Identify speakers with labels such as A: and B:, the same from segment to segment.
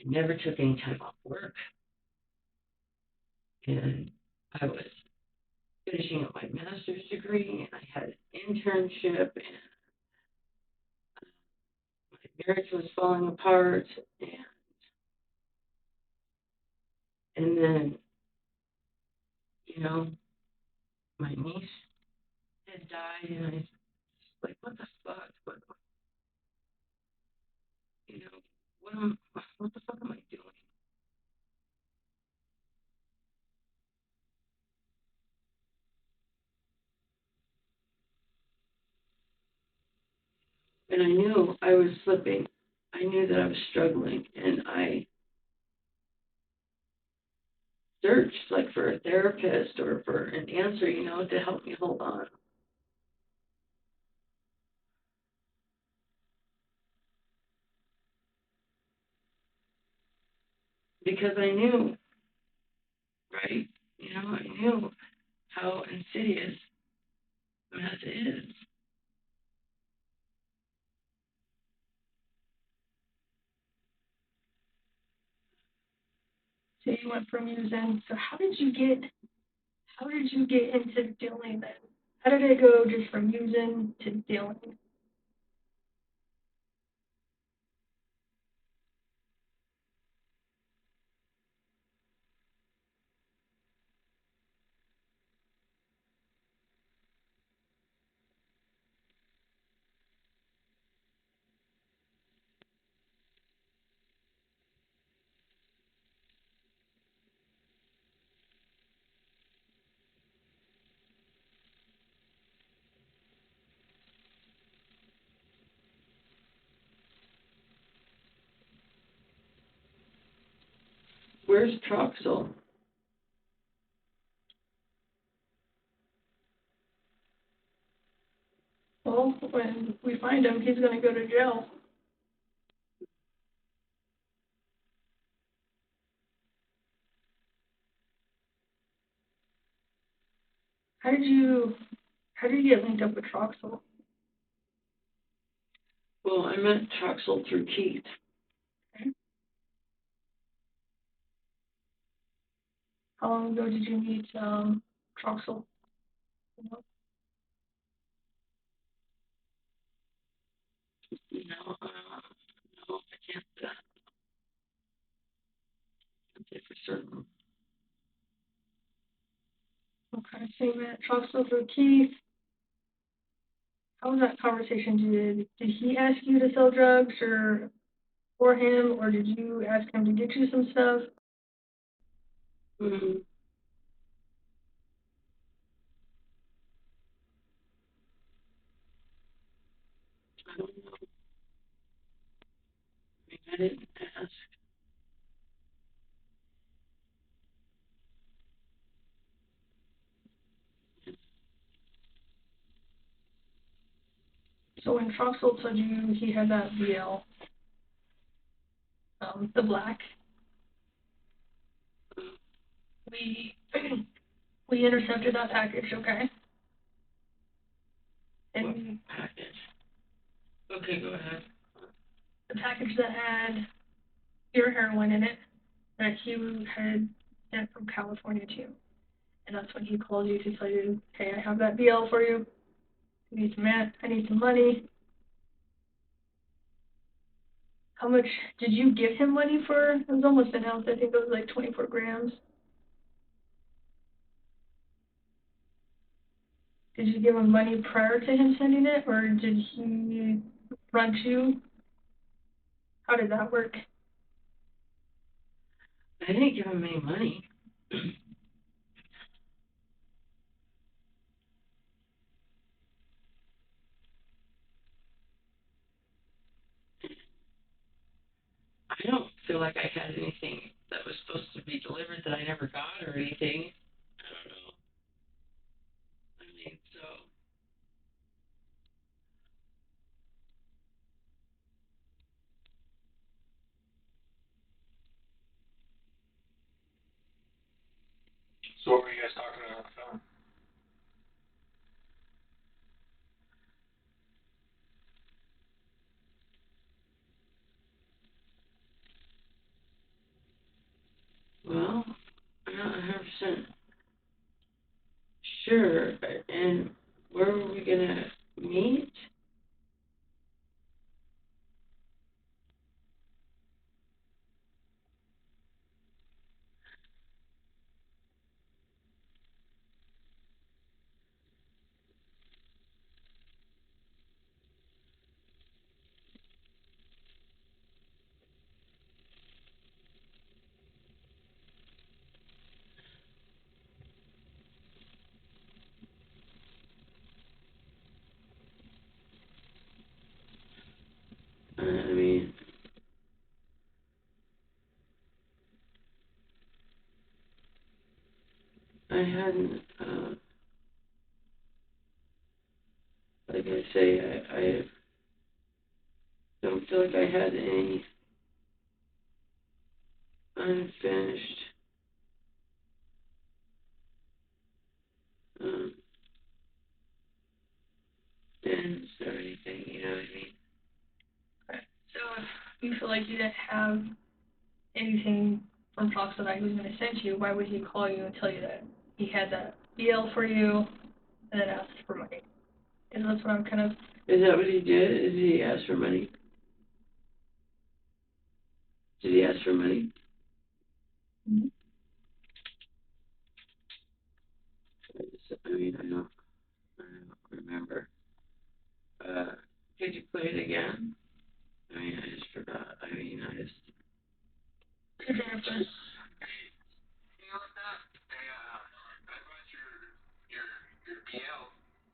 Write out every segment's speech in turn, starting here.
A: never took any time off work. And I was finishing up my master's degree, and I had an internship, and my marriage was falling apart, and then, you know, my niece had died, and I was like, what the fuck? You know, what the fuck am I doing? And I knew I was slipping. I knew that I was struggling, and I searched like for a therapist or for an answer, to help me hold on. Because I knew, right? I knew how insidious meth is.
B: So you went from using. So how did you get into dealing then? How did it go just from using to dealing?
A: Where's Troxel?
B: Well, when we find him, he's going to go to jail. How did you how did you get linked up with Troxel?
A: Well, I met Troxel through Keith.
B: Okay. How long ago did you meet Troxel?
A: No, I can't say for certain.
B: Okay, so you met Troxel through Keith. How was that conversation? Did he ask you to sell drugs or for him, or did you ask him to get you some stuff?
A: Mm, I don't know. I didn't ask.
B: So when Troxel told you he had that VL, the black, we we intercepted that package, okay?
A: What
B: And
A: package? Okay, go ahead.
B: the package that had your heroin in it that he had sent from California to you. And that's when he called you to tell you, hey, I have that BL for you. I need some money. How much did you give him money for? It was almost an ounce. I think it was like 24 grams. Did you give him money prior to him sending it, or did he front you? How did that work?
A: I didn't give him any money. I don't feel like I had anything that was supposed to be delivered that I never got or anything. I don't know. I mean, so
C: So what were you guys talking about on the phone?
A: Sure. And where were we gonna meet? I mean, I hadn't, like I say, I don't feel like I had any unfinished um, ends or anything, you know what I mean?
B: Okay. So if you feel like you didn't have anything from talks that he was going to send you, why would he call you and tell you that he had that BL for you and then asked for money? And that's what I'm kind of.
A: Is that what he did? Is he ask for money? Did he ask for money?
B: Mm-hmm.
A: I don't remember. Could you play it again? I mean, I just forgot.
B: Could you repeat?
C: You know what that? I bought your BL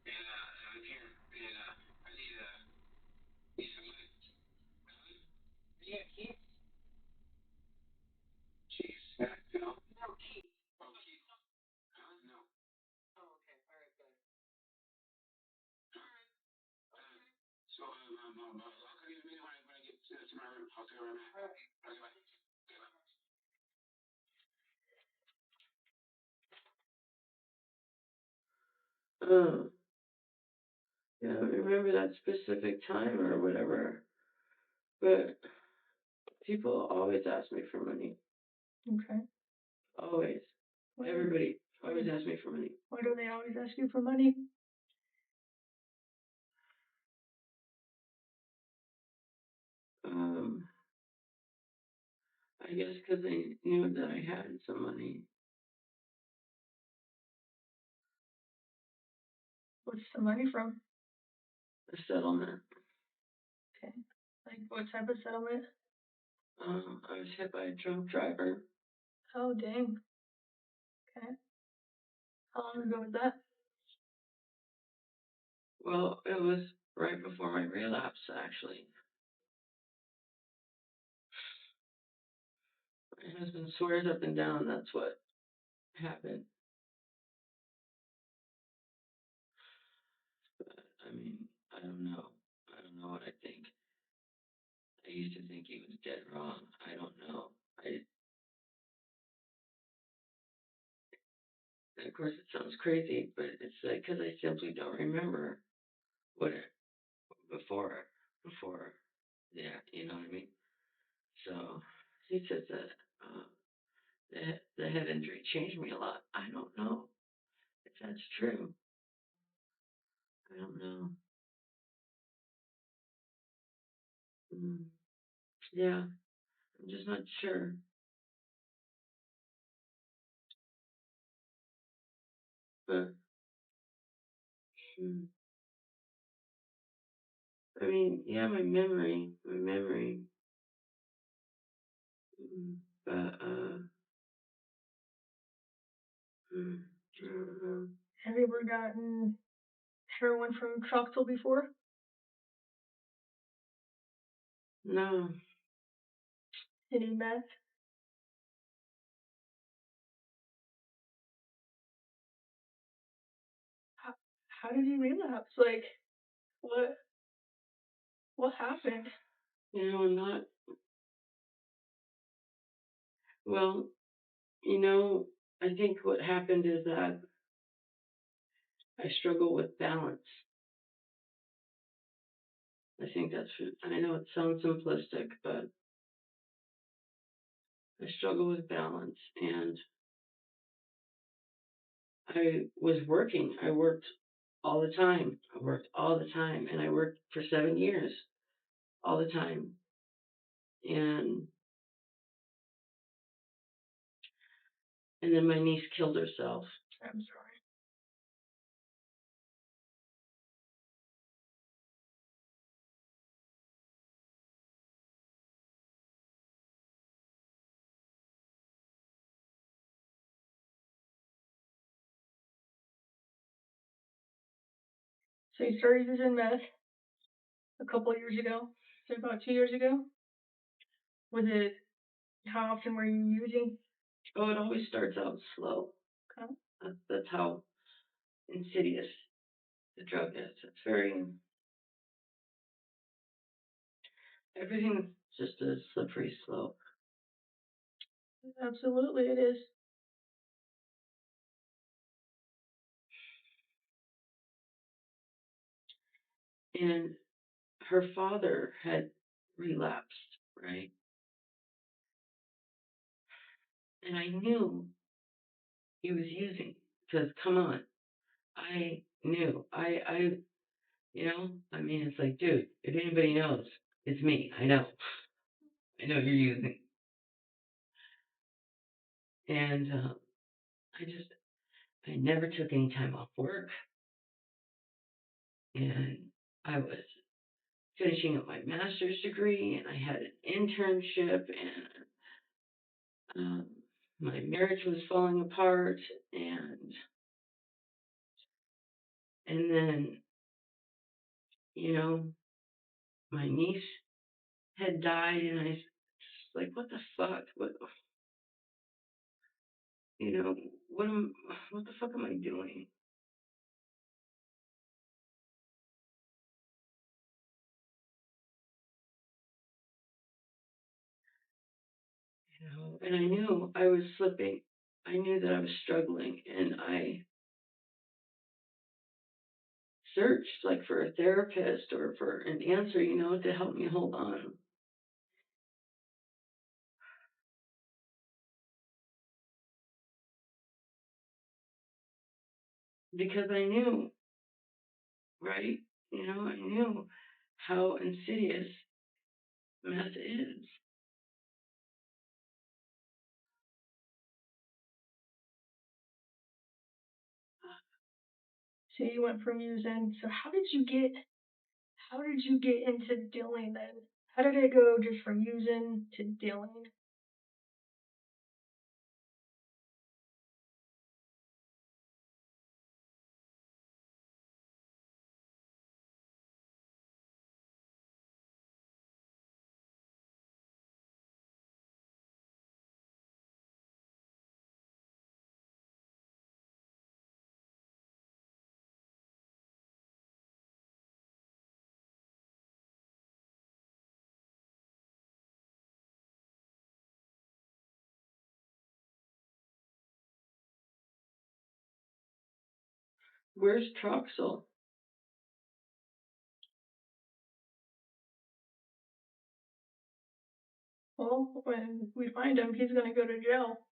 C: and I'm here and I need some money. Yeah, Keith. Jeez. No. No, Keith. Oh, Keith. No. Oh, okay. All right, good. All right. Okay. So I'll call you in a minute when I get to my room. I'll tell you where I'm at. All right. Okay, bye. Okay, bye.
A: Oh, yeah, I don't remember that specific time or whatever. But people always ask me for money.
B: Okay.
A: Always.
B: Why,
A: Everybody always asks me for money.
B: why do they always ask you for money?
A: Um, I guess because they knew that I had some money.
B: What's the money from?
A: A settlement.
B: Okay. Like what type of settlement?
A: I was hit by a drunk driver.
B: Oh, dang. Okay. How long ago was that?
A: Well, it was right before my relapse, actually. My husband swears up and down that's what happened. But, I mean, I don't know. I don't know what I think. I used to think he was dead wrong. I don't know. Of course, it sounds crazy, but it's like because I simply don't remember what it before, before, yeah, you know what I mean. So he says that the head injury changed me a lot. I don't know if that's true. I don't know. Mm, yeah, I'm just not sure. But mm, I mean, yeah, my memory. Mm, but mm, I don't know.
B: Have you ever gotten heroin from Choctaw before?
A: No,
B: Any meth? How, how did you relapse? Like, what what happened?
A: I'm not. Well, you know, I think what happened is that I struggle with balance. I think that's, I know it sounds simplistic, but I struggle with balance and I was working. I worked all the time. I worked all the time, and I worked for 7 years all the time. And then my niece killed herself.
B: I'm sorry. So you started using meth a couple of years ago, say about 2 years ago. Was it, how often were you using?
A: Oh, it always starts out slow.
B: Okay.
A: That's how insidious the drug is. It's very, everything just a slippery slope.
B: Absolutely, it is.
A: And her father had relapsed, right? And I knew he was using because, come on, I knew. I mean, it's like, dude, if anybody knows, it's me. I know. I know you're using. And I never took any time off work. And I was finishing up my master's degree, and I had an internship, and my marriage was falling apart, and then, you know, my niece had died, and I was like, what the fuck? You know, what the fuck am I doing? And I knew I was slipping. I knew that I was struggling, and I searched like for a therapist or for an answer, to help me hold on. Because I knew, right? I knew how insidious meth is.
B: So you went from using. So how did you get into dealing then? How did it go just from using to dealing?
A: Where's Troxel?
B: Well, when we find him, he's gonna go to jail.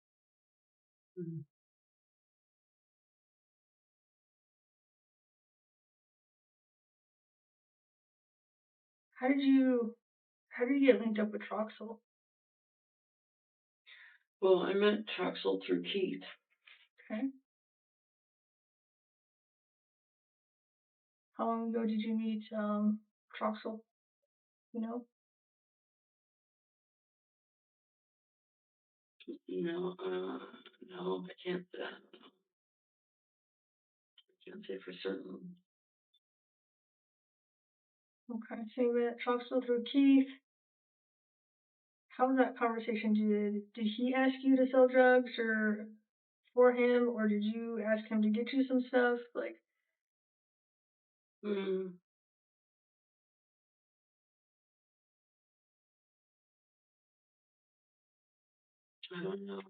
A: Mm.
B: How did you get linked up with Troxel?
A: Well, I met Troxel through Keith.
B: Okay. How long ago did you meet Troxel? You know?
A: No, I can't. I can't say for certain.
B: Okay. So you met Troxel through Keith. How was that conversation? Did he ask you to sell drugs or for him, or did you ask him to get you some stuff? Like,
A: Hmm. I don't know.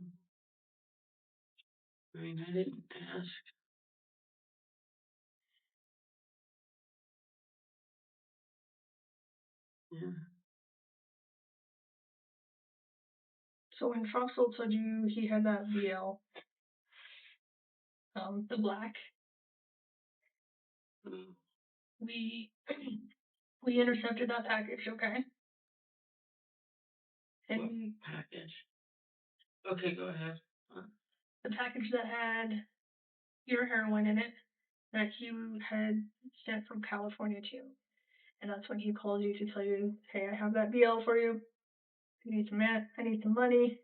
A: I mean, I didn't ask. Yeah.
B: so when Troxel told you he had that VL, the black.
A: Mm,
B: We we intercepted that package, okay? And
A: what package? Okay, go ahead.
B: the package that had your heroin in it that you had sent from California to. And that's when he called you to tell you, hey, I have that BL for you. I need some money.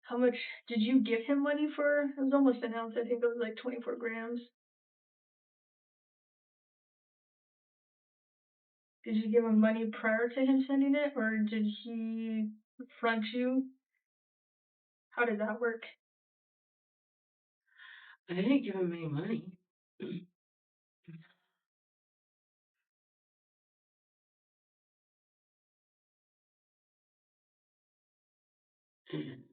B: How much did you give him money for? It was almost an ounce. I think it was like 24 grams. Did you give him money prior to him sending it, or did he front you? How did that work?
A: I didn't give him any money. And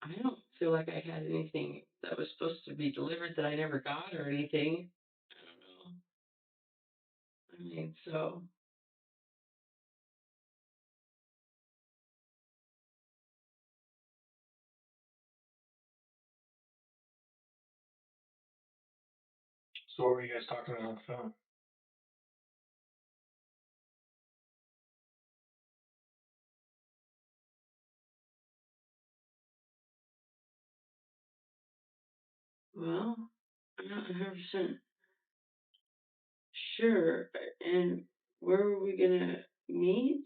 A: I don't feel like I had anything that was supposed to be delivered that I never got or anything. I don't know. I mean, so
C: So what were you guys talking about on the phone?
A: well, I'm not 100% sure. And where were we gonna meet?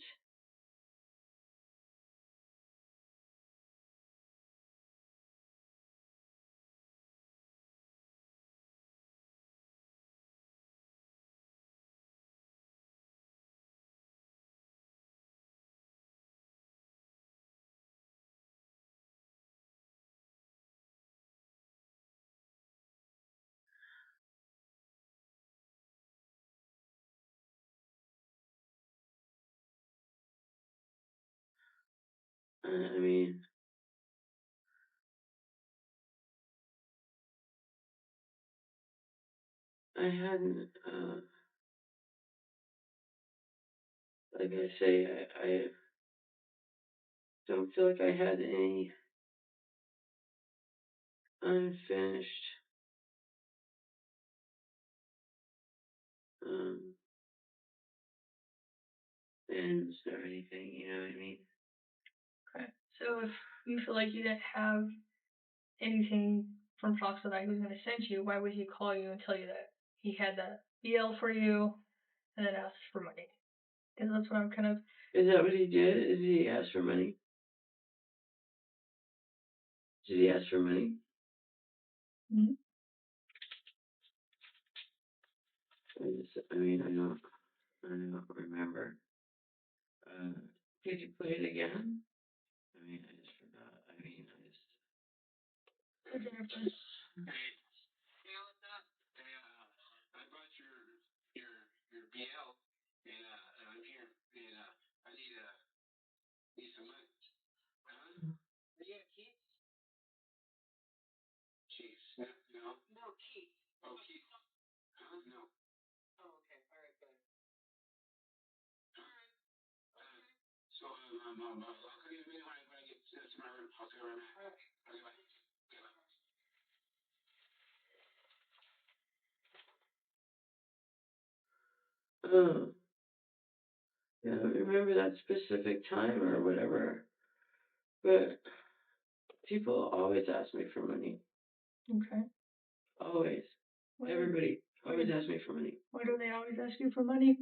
A: I mean, I hadn't. Like I say, I don't feel like I had any unfinished um, ends or anything. You know what I mean?
B: Okay. So if you feel like you didn't have anything from Fox that I was going to send you, why would he call you and tell you that he had that BL for you and then ask for money? Because that's what I'm kind of.
A: Is that what he did? Is he ask for money? Did he ask for money?
B: Mhm.
A: I mean, I don't remember. Could you play it again? I mean, I just forgot. I mean, I just.
C: Hey, hey, what's up? Hey, I brought your BL, and I'm here, and I need some money. Huh? Are you at Keith? Chiefs? No, no. No, Keith. Oh, Keith. Huh? No. Oh, okay. All right, good. All right. Okay. So, I'll call you in a minute when I get to my room. I'll see you right back. Okay, bye. Okay, bye.
A: Oh, yeah, I don't remember that specific time or whatever. But people always ask me for money.
B: Okay.
A: Always.
B: Why,
A: Everybody
B: why,
A: always asks me for money.
B: why do they always ask you for money?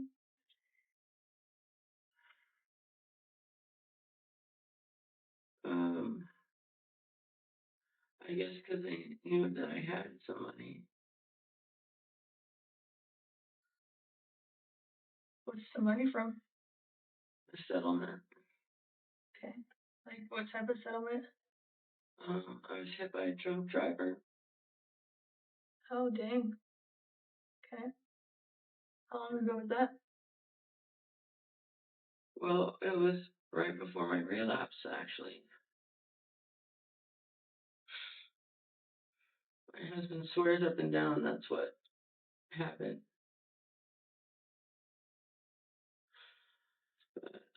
A: Um, I guess because they knew that I had some money.
B: What's the money from?
A: A settlement.
B: Okay. Like what type of settlement?
A: I was hit by a drunk driver.
B: Oh, dang. Okay. How long ago was that?
A: Well, it was right before my relapse, actually. My husband swears up and down that's what happened.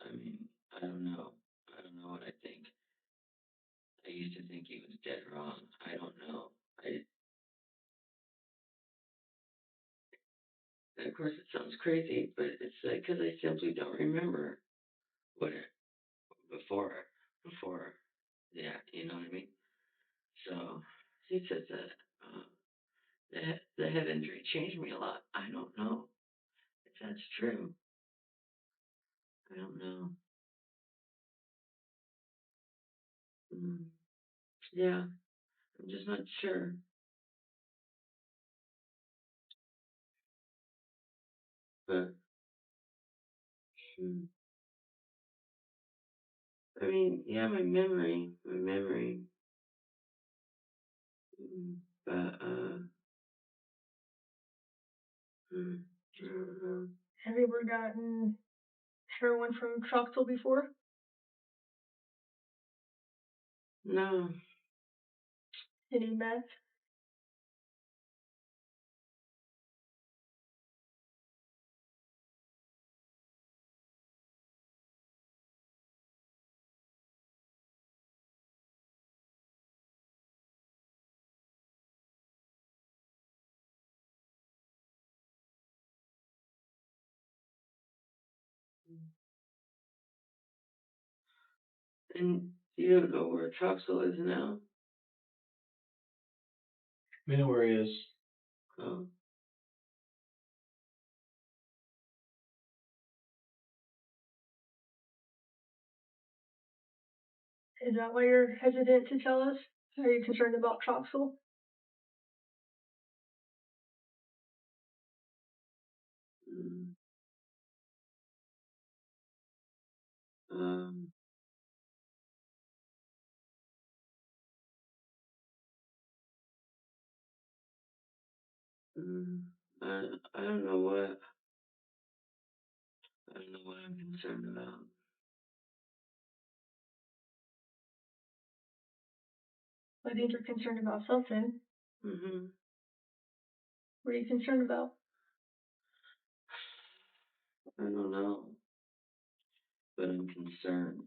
A: I mean, I don't know. I don't know what I think. I used to think he was dead wrong. I don't know. I Of course, it sounds crazy, but it's like because I simply don't remember what it before before. Yeah, you know what I mean. So he says that the head injury changed me a lot. I don't know if that's true. I don't know. Mm, yeah, I'm just not sure. But mm, I mean, yeah, my memory. Mm, but I don't know.
B: Have you ever gotten heroin from Troxel before?
A: No.
B: Any meth?
A: And you don't know where Troxel is now?
C: We know where he is.
A: Oh.
B: Is that why you're hesitant to tell us? Are you concerned about Troxel?
A: Mm, um. Mm, I don't know what I don't know what I'm concerned about.
B: I think you're concerned about something.
A: Mhm.
B: What are you concerned about?
A: I don't know, but I'm concerned.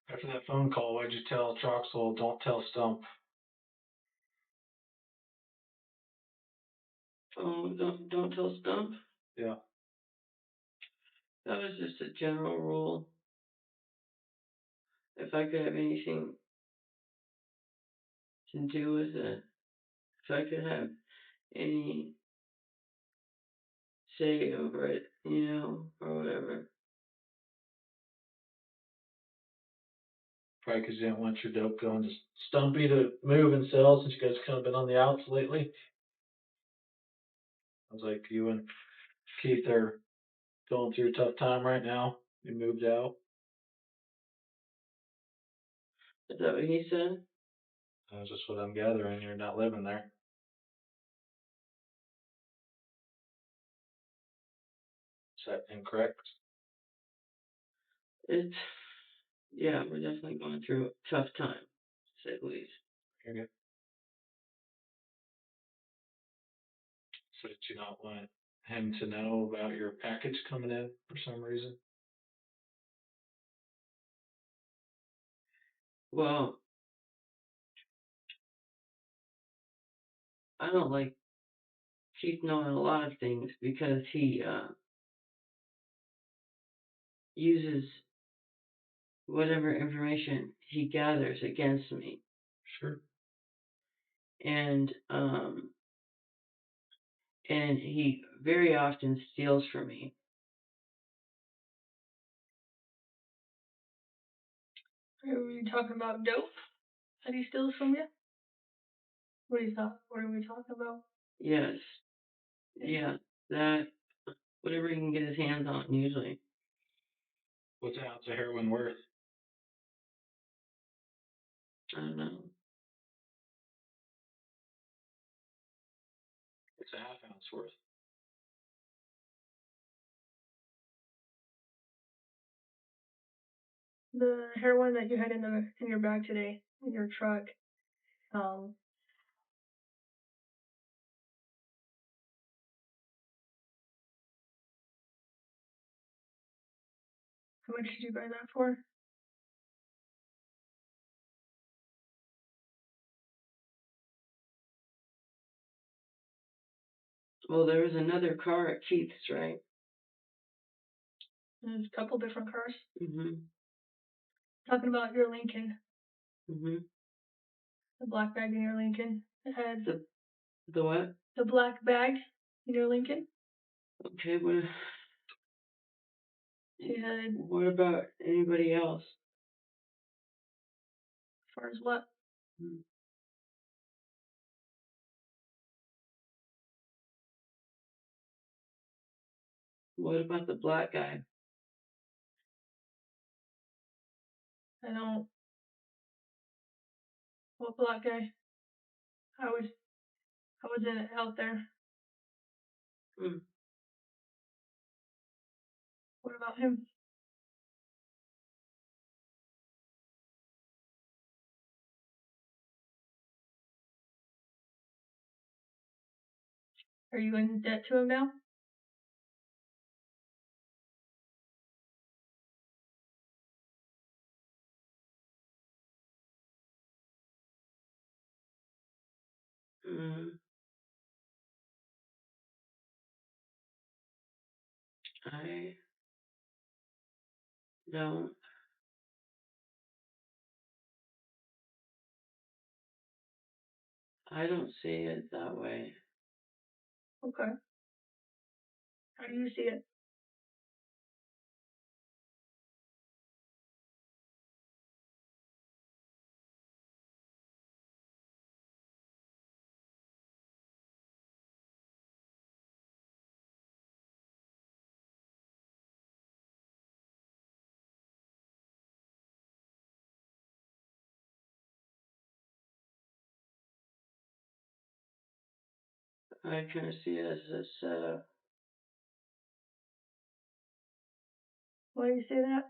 C: After that phone call, why'd you tell Troxel, don't tell Stump?
A: Oh, don't tell Stump.
C: Yeah.
A: That was just a general rule. If I could have anything to do with it, if I could have any say over it, or whatever.
C: Probably because you didn't want your dope going to Stumpy to move and sell since you guys kind of been on the outs lately. I was like, you and Keith are going through a tough time right now. You moved out.
A: Is that what he said?
C: That's just what I'm gathering. You're not living there. Is that incorrect?
A: It's yeah, we're definitely going through a tough time, to say the least.
C: Okay. So did you not want him to know about your package coming in for some reason?
A: Well, I don't like Keith knowing a lot of things because he uses whatever information he gathers against me,
C: Sure.
A: and he very often steals from me.
B: Are we talking about dope that he steals from you? What are we talking about?
A: Yes, yeah, that whatever he can get his hands on usually.
C: What's an ounce of heroin worth?
A: I don't know.
C: What's a half ounce worth?
B: The heroin that you had in your bag today in your truck. Um, how much did you buy that for?
A: Well, there was another car at Keith's, right?
B: There's a couple different cars.
A: Mhm.
B: Talking about your Lincoln,
A: Mhm.
B: the black bag in your Lincoln. It had
A: The what?
B: the black bag in your Lincoln.
A: Okay.
B: It had,
A: What about anybody else?
B: as far as what?
A: Hmm. What about the black guy?
B: I don't. What black guy? I wasn't out there.
A: Hmm.
B: What about him? Are you in debt to him now?
A: Mm, I don't. I don't see it that way.
B: Okay. How do you see it?
A: I kind of see it as a setup.
B: Why do you say that?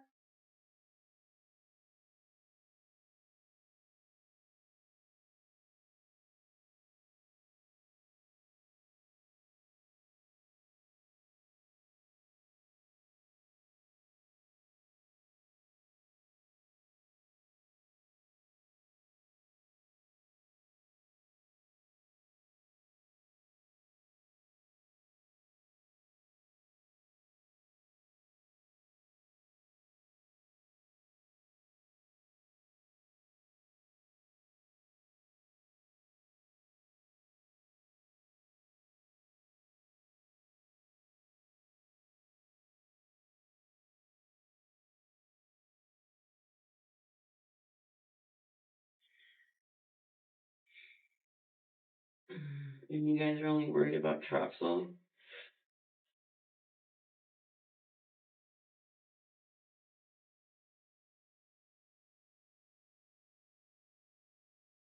A: And you guys are only worried about trucks only?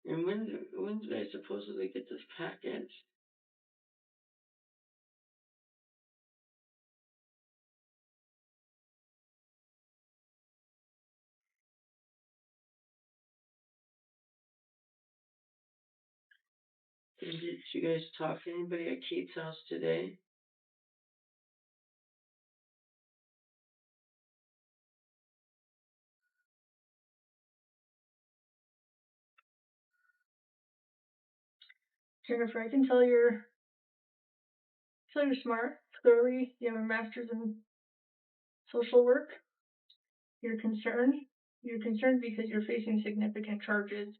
A: And when did I supposedly get this package? And did you guys talk to anybody at Keith's house today?
B: Jennifer, I can tell you're smart. Clearly, you have a master's in social work. You're concerned. You're concerned because you're facing significant charges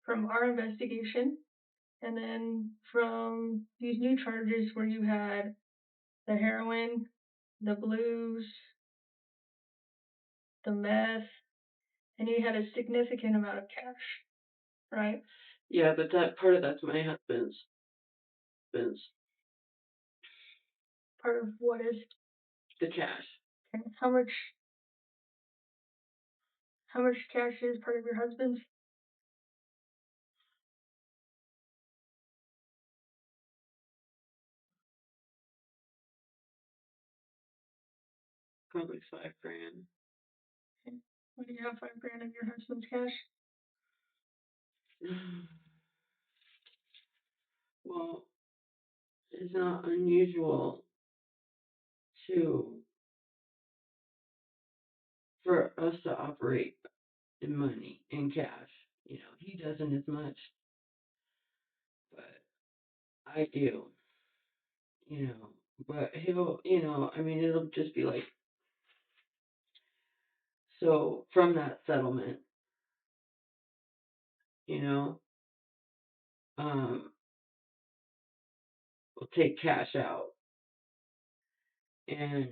B: from our investigation and then from these new charges where you had the heroin, the blues, the meth, and you had a significant amount of cash, right?
A: Yeah, but that part of that's my husband's.
B: Part of what is
A: The cash.
B: okay, how much cash is part of your husband's?
A: Probably $5,000.
B: Okay. What do you have $5,000 of your husband's cash?
A: it's not unusual to for us to operate in money in cash. You know, he doesn't as much, but I do. You know, but he'll, you know, I mean, it'll just be like so from that settlement, you know, um, we'll take cash out and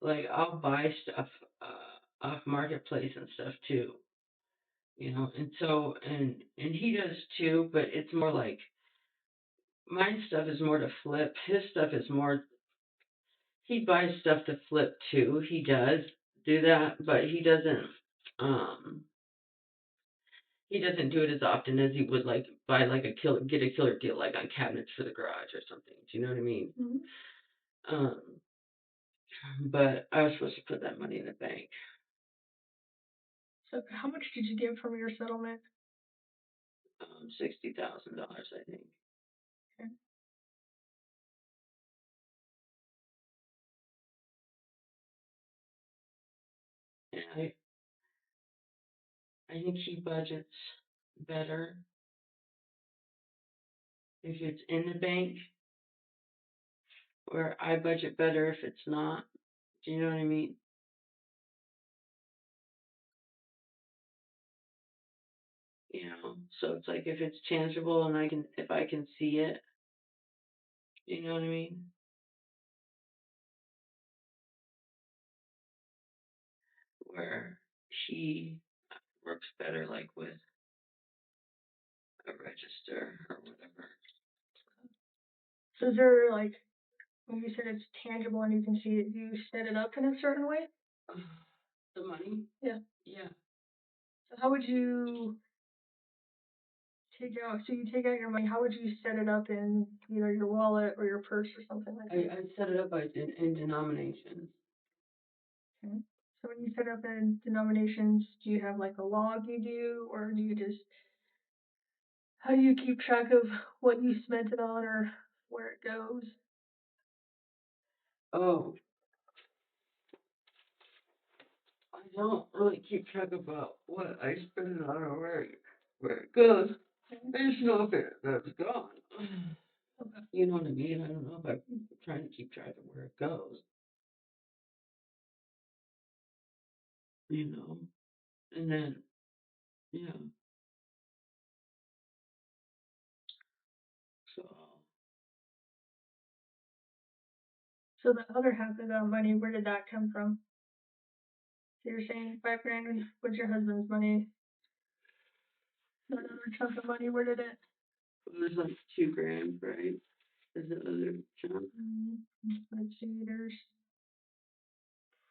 A: like I'll buy stuff off marketplace and stuff too, you know, and so and he does too, but it's more like my stuff is more to flip. His stuff is more he buys stuff to flip too. He does do that, but um he doesn't do it as often as he would like buy like a killer get a killer deal like on cabinets for the garage or something. Do you know what I mean? Um but I was supposed to put that money in the bank.
B: So how much did you give from your settlement?
A: $60,000 I think.
B: Okay.
A: And I think he budgets better if it's in the bank, or I budget better if it's not. Do you know what I mean? You know, so it's like if it's tangible and if I can see it, you know what I mean? Where he works better like with a register or whatever.
B: So is there like when you said it's tangible and you can see it, do you set it up in a certain way?
A: The money?
B: Yeah.
A: Yeah.
B: So how would you take out? So you take out your money. How would you set it up in either your wallet or your purse or something like that?
A: I set it up in denominations.
B: Okay. So when you set up in denominations, do you have like a log you do, or do you just how do you keep track of what you spent it on or where it goes?
A: Oh, I don't really keep track about what I spend it on or where it goes. I just know if it's gone.
B: Okay.
A: You know what I mean? I don't know if I'm trying to keep track of where it goes. You know, and then yeah. So
B: So the other half of that money, where did that come from? So you're saying $5 grand was your husband's money. That other chunk of money, where did it?
A: there's like 2 grand, right? Is the other chunk?
B: Let's see, there's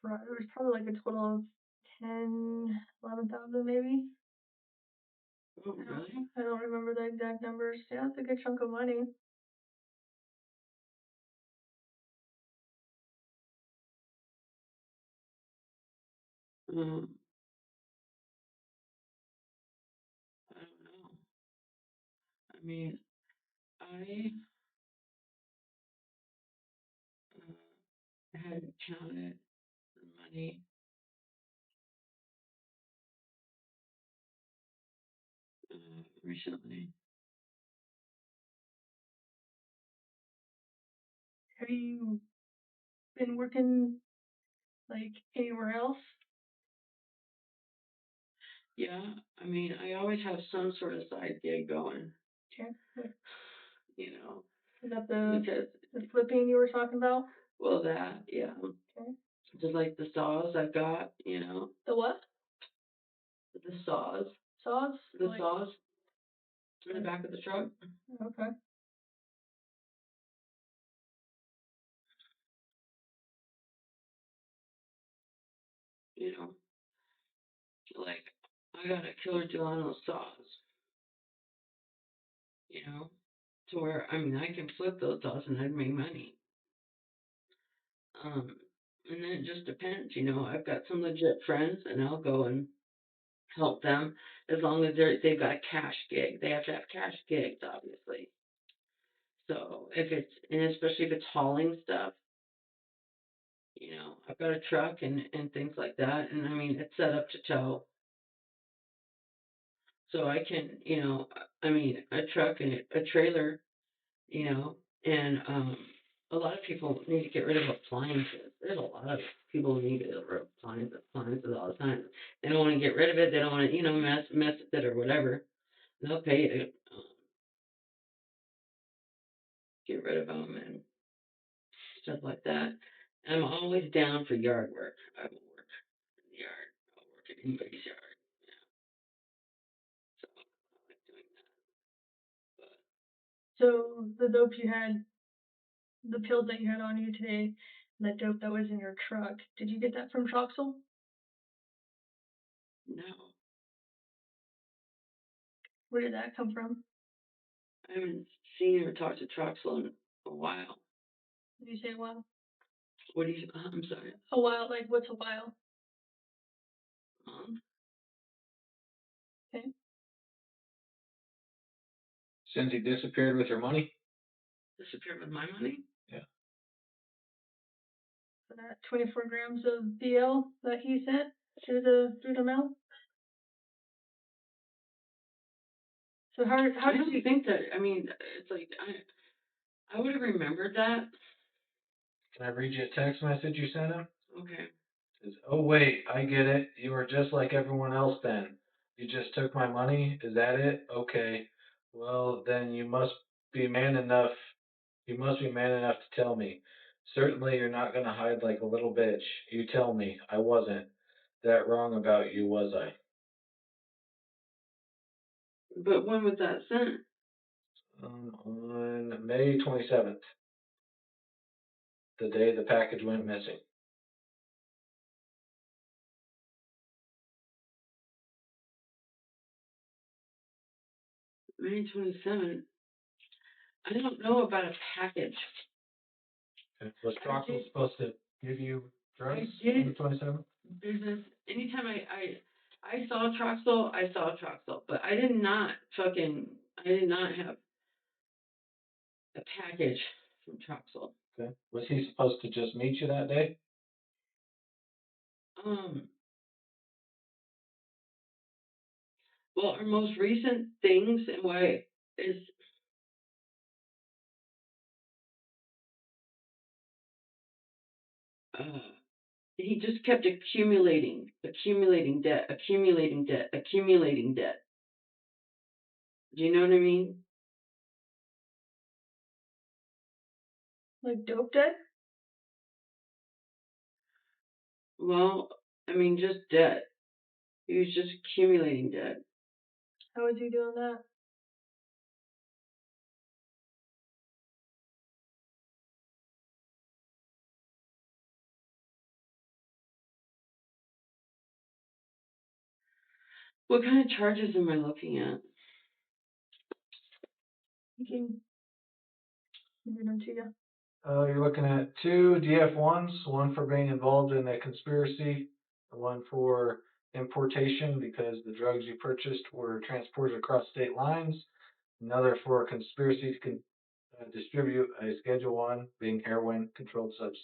B: probably like a total of 11,000 maybe.
A: Oh, really?
B: I don't remember the exact numbers. Yeah, it's a good chunk of money.
A: Um, I don't know. I mean, I hadn't counted the money recently.
B: Have you been working like anywhere else?
A: Yeah, I mean, I always have some sort of side gig going.
B: Okay.
A: You know,
B: Is that the
A: because
B: flipping you were talking about?
A: well, that yeah,
B: Okay.
A: just like the saws I've got. You know,
B: The what?
A: the saws,
B: Saws?
A: the
B: Like,
A: saws in the back of the truck.
B: okay.
A: You know, like I got a killer deal on those saws. You know, to where I mean I can flip those saws and I'd make money. Um, and then it just depends. You know, I've got some legit friends, and I'll go and help them as long as they've got a cash gig. They have to have cash gigs, obviously. So if it's, and especially if it's hauling stuff, I've got a truck and things like that, and I mean it's set up to tow, so I can, I mean a truck and a trailer, you know, and a lot of people need to get rid of appliances. There's a lot of people who need to get rid of appliances all the time. They don't want to get rid of it. They don't want to, mess with it or whatever. They'll pay you to get rid of them and stuff like that. I'm always down for yard work. I will work in the yard. I'll work in anybody's yard. So I like doing that.
B: So the dope you had, the pills that you had on you today, and that dope that was in your truck, did you get that from Troxel?
A: No,
B: Where did that come from?
A: I haven't seen or talked to Troxel in a while.
B: Did you say a while?
A: What do you? I'm sorry.
B: A while, like what's a while?
A: Um,
B: Okay.
C: Since he disappeared with your money?
A: disappeared with my money?
C: Yeah.
B: So that 24 grams of BL that he sent through the mail. So how
A: I
B: did
A: don't
B: you
A: think that. I mean, it's like I would have remembered that.
C: Can I read you a text message you sent him?
A: Okay.
C: It says, "Oh wait, I get it. You are just like everyone else then. You just took my money? Is that it? Okay. Well, then be man enough. You must be man enough to tell me. Certainly you're not gonna hide like a little bitch. You tell me. I wasn't that wrong about you, was I?"
A: But when was that sent?
C: On May 27th, the day the package went missing.
A: May 27th. I don't know about a package.
C: Was Troxel supposed to give you drugs
A: I
C: on the
A: did
C: 27th?
A: business anytime I saw Troxel, I saw Troxel, but I did not have a package from Troxel.
C: Okay. Was he supposed to just meet you that day?
A: Um, well, our most recent things and why is uh he just kept accumulating debt, accumulating debt, accumulating debt. Do you know what I mean?
B: like dope debt?
A: Well, I mean just debt. He was just accumulating debt.
B: How was he doing that?
A: What kind of charges am I looking at?
B: He can give them to you.
C: You're looking at two DF1s, one for being involved in a conspiracy, and one for importation because the drugs you purchased were transported across state lines, another for conspiracy to distribute a Schedule 1 being heroin controlled substance.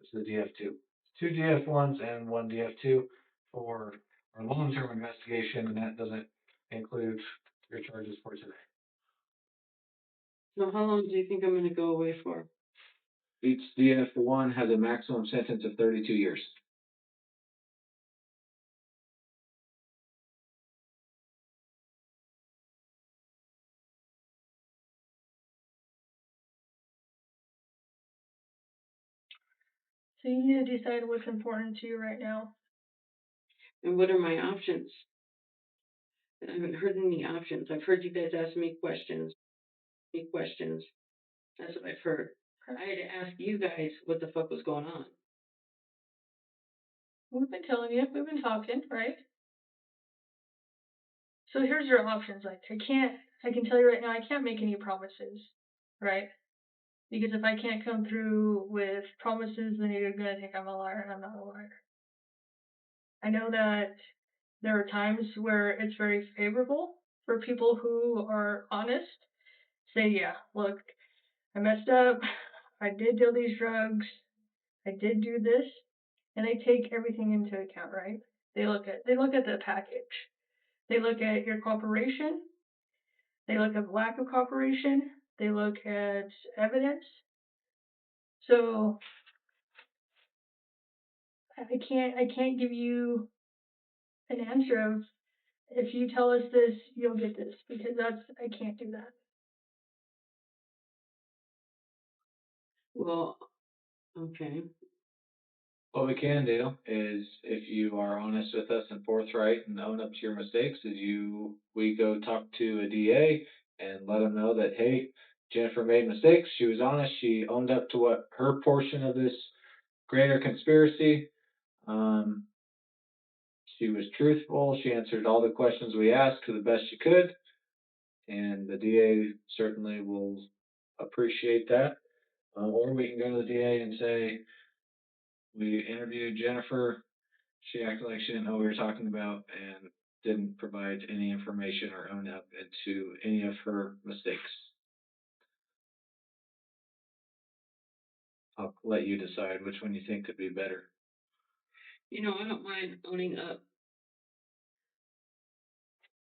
C: It's the DF2. Two DF1s and one DF2 for our long-term investigation, and that doesn't include your charges for today.
A: So how long do you think I'm going to go away for?
C: Each DF1 has a maximum sentence of 32 years.
B: So you need to decide what's important to you right now.
A: And what are my options? I haven't heard any options. I've heard you guys ask me questions. That's what I've heard. I had to ask you guys what the fuck was going on.
B: We've been telling you, we've been talking, right? So here's your options. Like I can tell you right now, I can't make any promises, right? Because if I can't come through with promises, then you're gonna think I'm a liar, and I'm not a liar. I know that there are times where it's very favorable for people who are honest say, yeah, look, I messed up. I did deal these drugs. I did do this, and they take everything into account, right? They look at the package. They look at your cooperation. They look at lack of cooperation. They look at evidence. So I can't give you an answer of if you tell us this, you'll get this because I can't do that.
A: Well, okay.
C: What we can do is, if you are honest with us and forthright and own up to your mistakes, we go talk to a DA and let them know that, hey, Jennifer made mistakes. She was honest. She owned up to what her portion of this greater conspiracy. Um, she was truthful. She answered all the questions we asked to the best she could, and the DA certainly will appreciate that. Or we can go to the DA and say, we interviewed Jennifer. She acted like she didn't know what we were talking about and didn't provide any information or own up into any of her mistakes. I'll let you decide which one you think could be better.
A: I don't mind owning up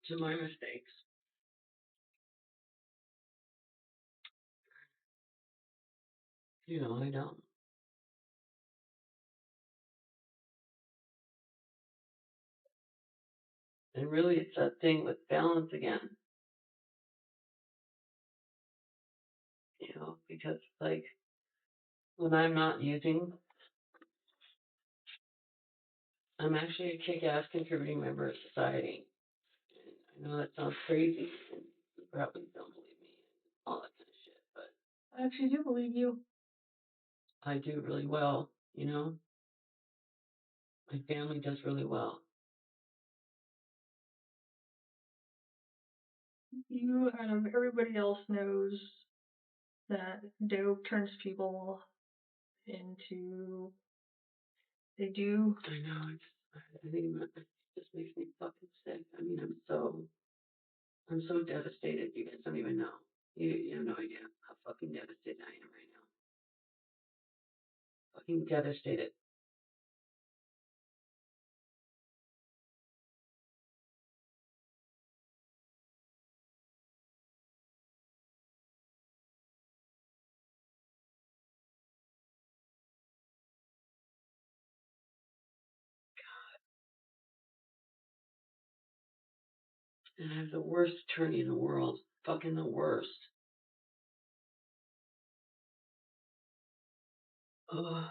A: to my mistakes. I don't. And really, it's that thing with balance again. Because like when I'm not using, I'm actually a kick-ass contributing member of society. And I know that sounds crazy, and you probably don't believe me and all that kind of shit, but
B: I actually do believe you.
A: I do really well. My family does really well.
B: You out of everybody else knows that dope turns people into they do.
A: I know I think it just makes me fucking sick. I mean, I'm so devastated. You guys don't even know. You have no idea how fucking devastated I am right now. Fucking devastated. And I have the worst attorney in the world. Fucking the worst. Ugh.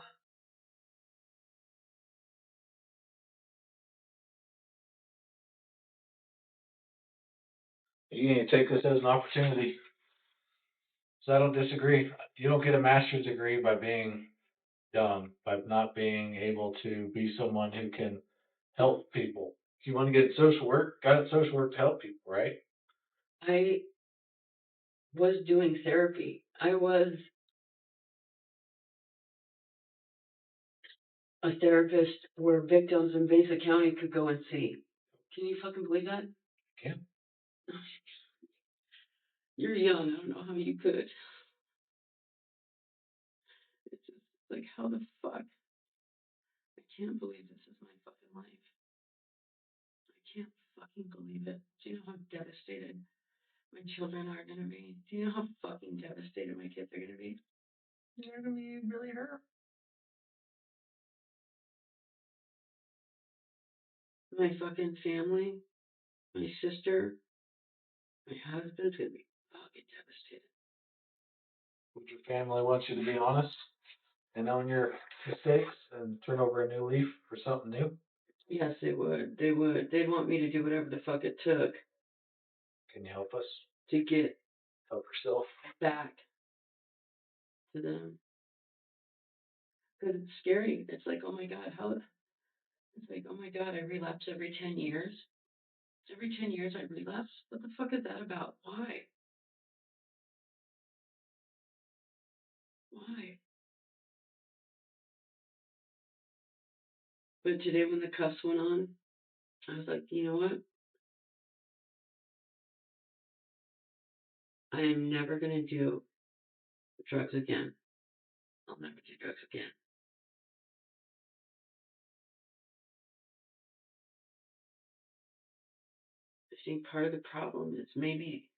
C: You need to take this as an opportunity. So I don't disagree. You don't get a master's degree by being dumb, by not being able to be someone who can help people. If you want to get social work, got social work to help people, right?
A: I was doing therapy. I was a therapist where victims in Mesa County could go and see. Can you fucking believe that?
C: Yeah.
A: You're young. I don't know how you could. It's just like, how the fuck? I can't believe this is my fucking life. I can't fucking believe it. Do you know how devastated my children are going to be? Do you know how fucking devastated my kids are going to be?
B: You're gonna be really hurt.
A: My fucking family, my sister, my husband's going to be fucking devastated.
C: Would your family want you to be honest and own your mistakes and turn over a new leaf for something new?
A: Yes, they would. They would. They'd want me to do whatever the fuck it took
C: Can you help us?
A: to get
C: Help yourself.
A: back to them. Because it's scary. It's like, oh my God, how. It's like, oh my God, I relapse every 10 years. Every 10 years I relapse. What the fuck is that about? Why? Why? But today when the cuffs went on, I was like, you know what? I am never gonna do drugs again. I'll never do drugs again. I think part of the problem is maybe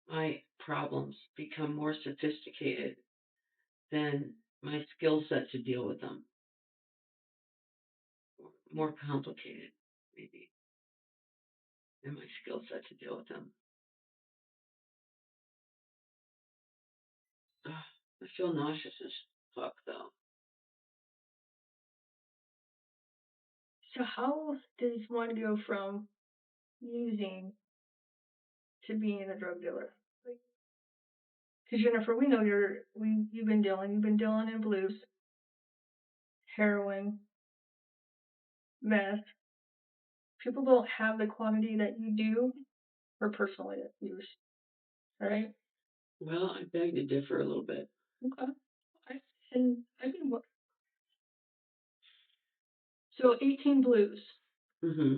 A: my problems become more sophisticated than my skill set to deal with them. More complicated, maybe, than my skill set to deal with them. Ugh, I feel nauseous as fuck, though.
B: So how does one go from using to being a drug dealer? Like, because Jennifer, we know you've been dealing in blues, heroin, meth. People don't have the quantity that you do for personal use, right?
A: Well, I beg to differ a little bit.
B: Okay. I, and I mean, so 18 blues.
A: Hmm.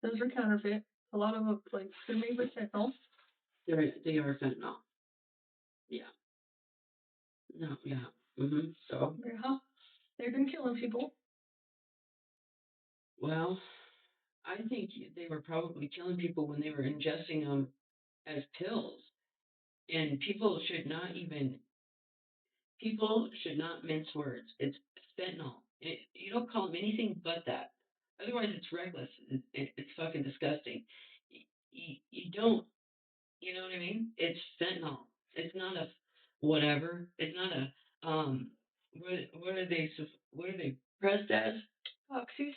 B: Those are counterfeit. A lot of them, like, they're made with fentanyl.
A: They are fentanyl. Yeah. No, yeah. So,
B: Yeah. They've been killing people.
A: well, I think they were probably killing people when they were ingesting them as pills. And people should not mince words. It's fentanyl. You don't call them anything but that. Otherwise, it's reckless. It's fucking disgusting. You don't, you know what I mean? It's fentanyl. It's not a whatever. It's not a, what are they pressed as?
B: Oxys.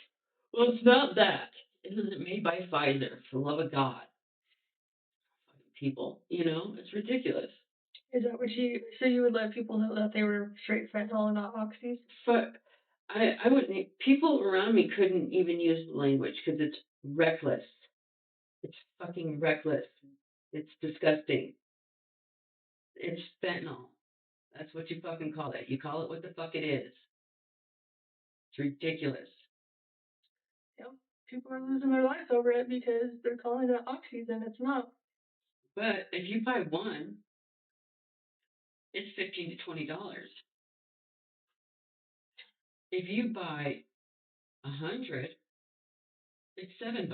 A: Well, it's not that. It isn't made by Pfizer, for the love of God. People, it's ridiculous.
B: Is that what so you would let people know that they were straight fentanyl and not oxys?
A: But I wouldn't, people around me couldn't even use the language because it's reckless. It's fucking reckless. It's disgusting. It's fentanyl. That's what you fucking call it. You call it what the fuck it is. It's ridiculous.
B: Yep. People are losing their lives over it because they're calling it oxys and it's not.
A: But if you buy one, it's $15 to $20. If you buy 100, it's $7.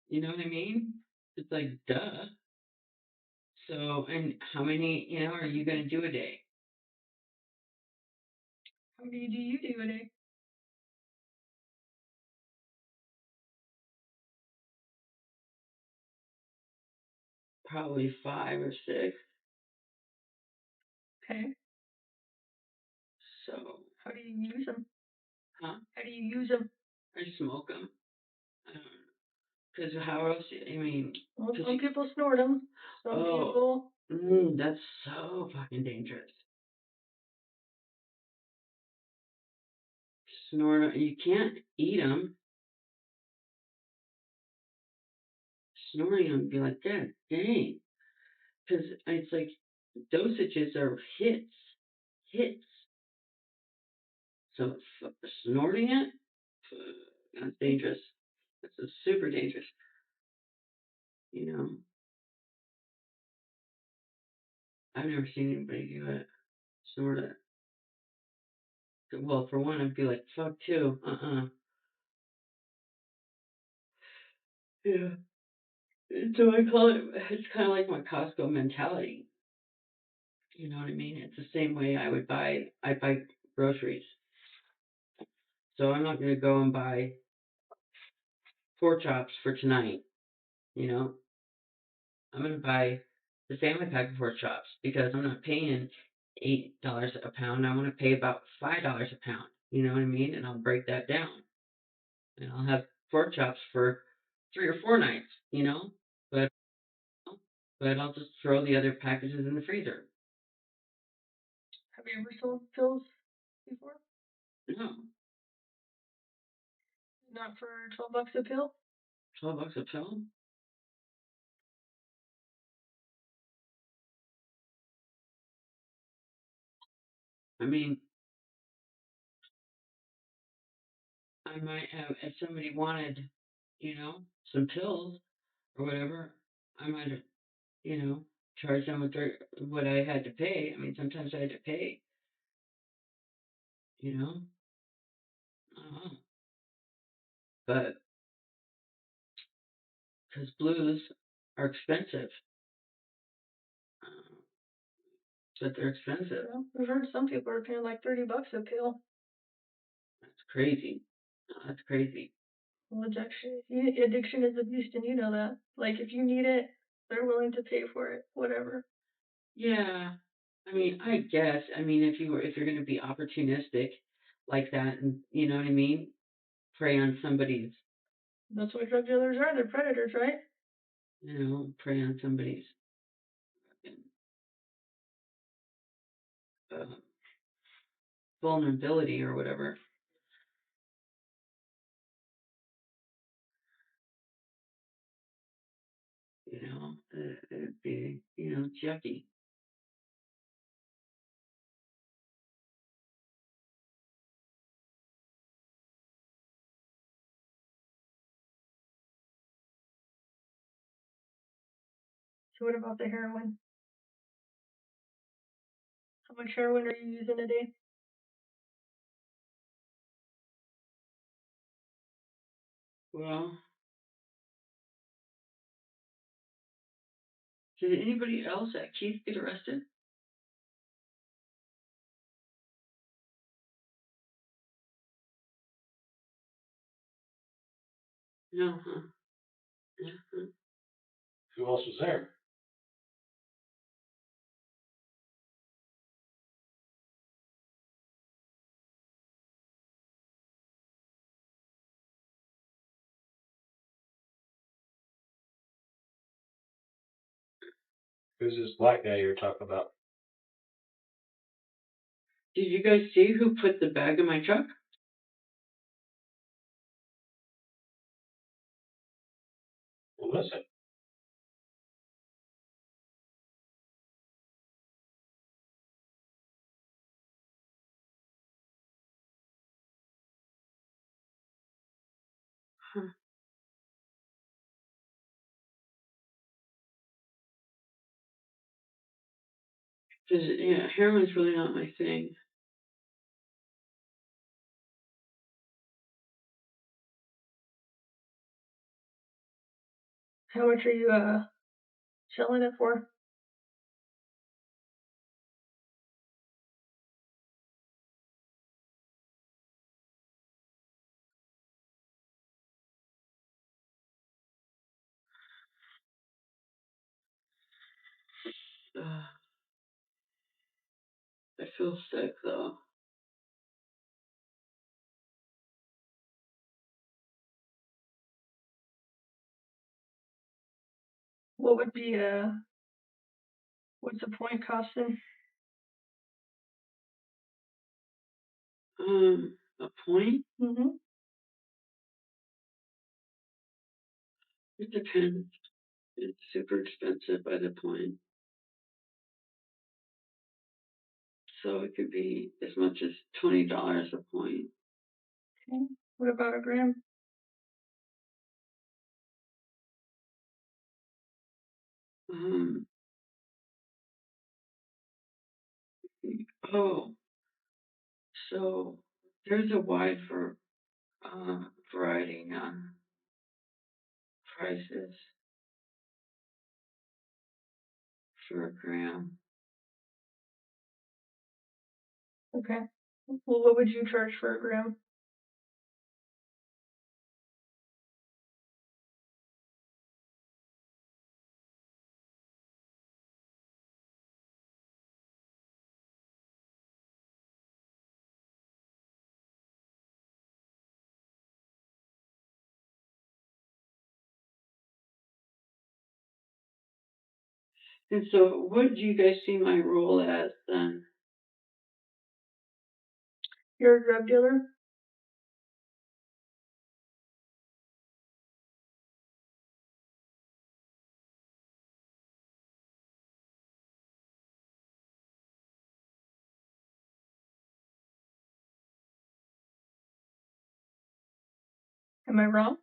A: You know what I mean? It's like duh. So, and how many, are you going to do a day?
B: How many do you do a day?
A: Probably 5 or 6.
B: Okay.
A: So,
B: How do you use them?
A: huh?
B: How do you use them?
A: I smoke them. Because how else? I mean,
B: Well,
A: cause
B: some people snort them. Some
A: oh,
B: people.
A: that's so fucking dangerous. Snort 'em. You can't eat them. Snorting them, be like, God dang. Because it's like dosages are hits. So snorting it, that's dangerous. That's super dangerous. You know, I've never seen anybody do it. Snort it. Well, for one, I'd be like, fuck too. Yeah. So I call it, it's kind of like my Costco mentality. You know what I mean? It's the same way I buy groceries. So I'm not going to go and buy pork chops for tonight. You know, I'm going to buy the family pack of pork chops because I'm not paying $8 a pound. I want to pay about $5 a pound. You know what I mean? And I'll break that down. And I'll have pork chops for 3 or 4 nights, but but I'll just throw the other packages in the freezer.
B: Have you ever sold pills before?
A: No,
B: Not for $12 a pill?
A: $12 a pill. I mean, I might have if somebody wanted, some pills. or whatever, I might have, charged them with what I had to pay. I mean, sometimes I had to pay, you know. Uh, but because blues are expensive, uh, but they're expensive.
B: Yeah, I've heard some people are paying like $30 a pill.
A: That's crazy. That's crazy.
B: Well, addiction is a beast, and you know that. Like, if you need it, they're willing to pay for it, whatever.
A: Yeah. I mean, I guess. I mean, if you're going to be opportunistic like that, and you know what I mean, prey on somebody's,
B: That's what drug dealers are. They're predators, right?
A: prey on somebody's uh, vulnerability or whatever. It'd be, yucky.
B: So what about the heroin? How much heroin are you using a day?
A: Well, did anybody else at Keith get arrested? No, huh? Yeah, huh?
C: Who else was there? Who's this black guy you're talking about?
A: Did you guys see who put the bag in my truck?
C: Who was it?
A: Huh. Because, yeah, heroin's really not my thing.
B: How much are you selling it for?
A: I feel sick though.
B: What would be what's the point costing?
A: A point?
B: Mm-hmm.
A: It depends. It's super expensive by the point. So it could be as much as $20 a point.
B: Okay. What about a gram?
A: Um, oh, so there's a wide variety on prices for a gram.
B: Okay. Well, what would you charge for a gram?
A: And so, what do you guys see my role as then?
B: You're a drug dealer? Am I wrong?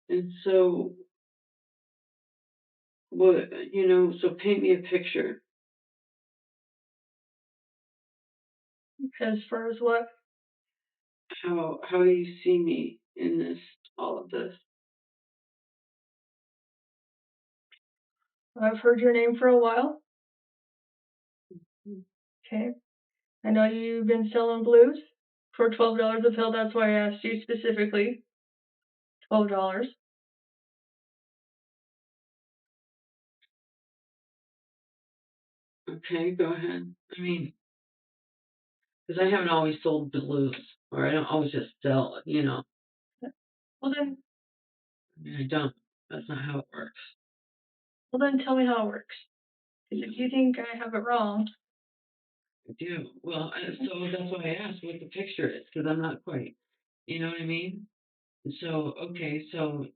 A: And so, what, so paint me a picture.
B: As far as what?
A: How do you see me in all of this?
B: I've heard your name for a while. Okay. I know you've been selling blues for $12 a pill. That's why I asked you specifically. $12.
A: Okay, go ahead. I mean, because I haven't always sold blues, or I don't always just sell,
B: Well then,
A: I mean, I don't. That's not how it works.
B: tell me how it works. Because if you think I have it wrong,
A: I do. Well, so that's why I asked what the picture is, because I'm not quite, you know what I mean? So, okay, so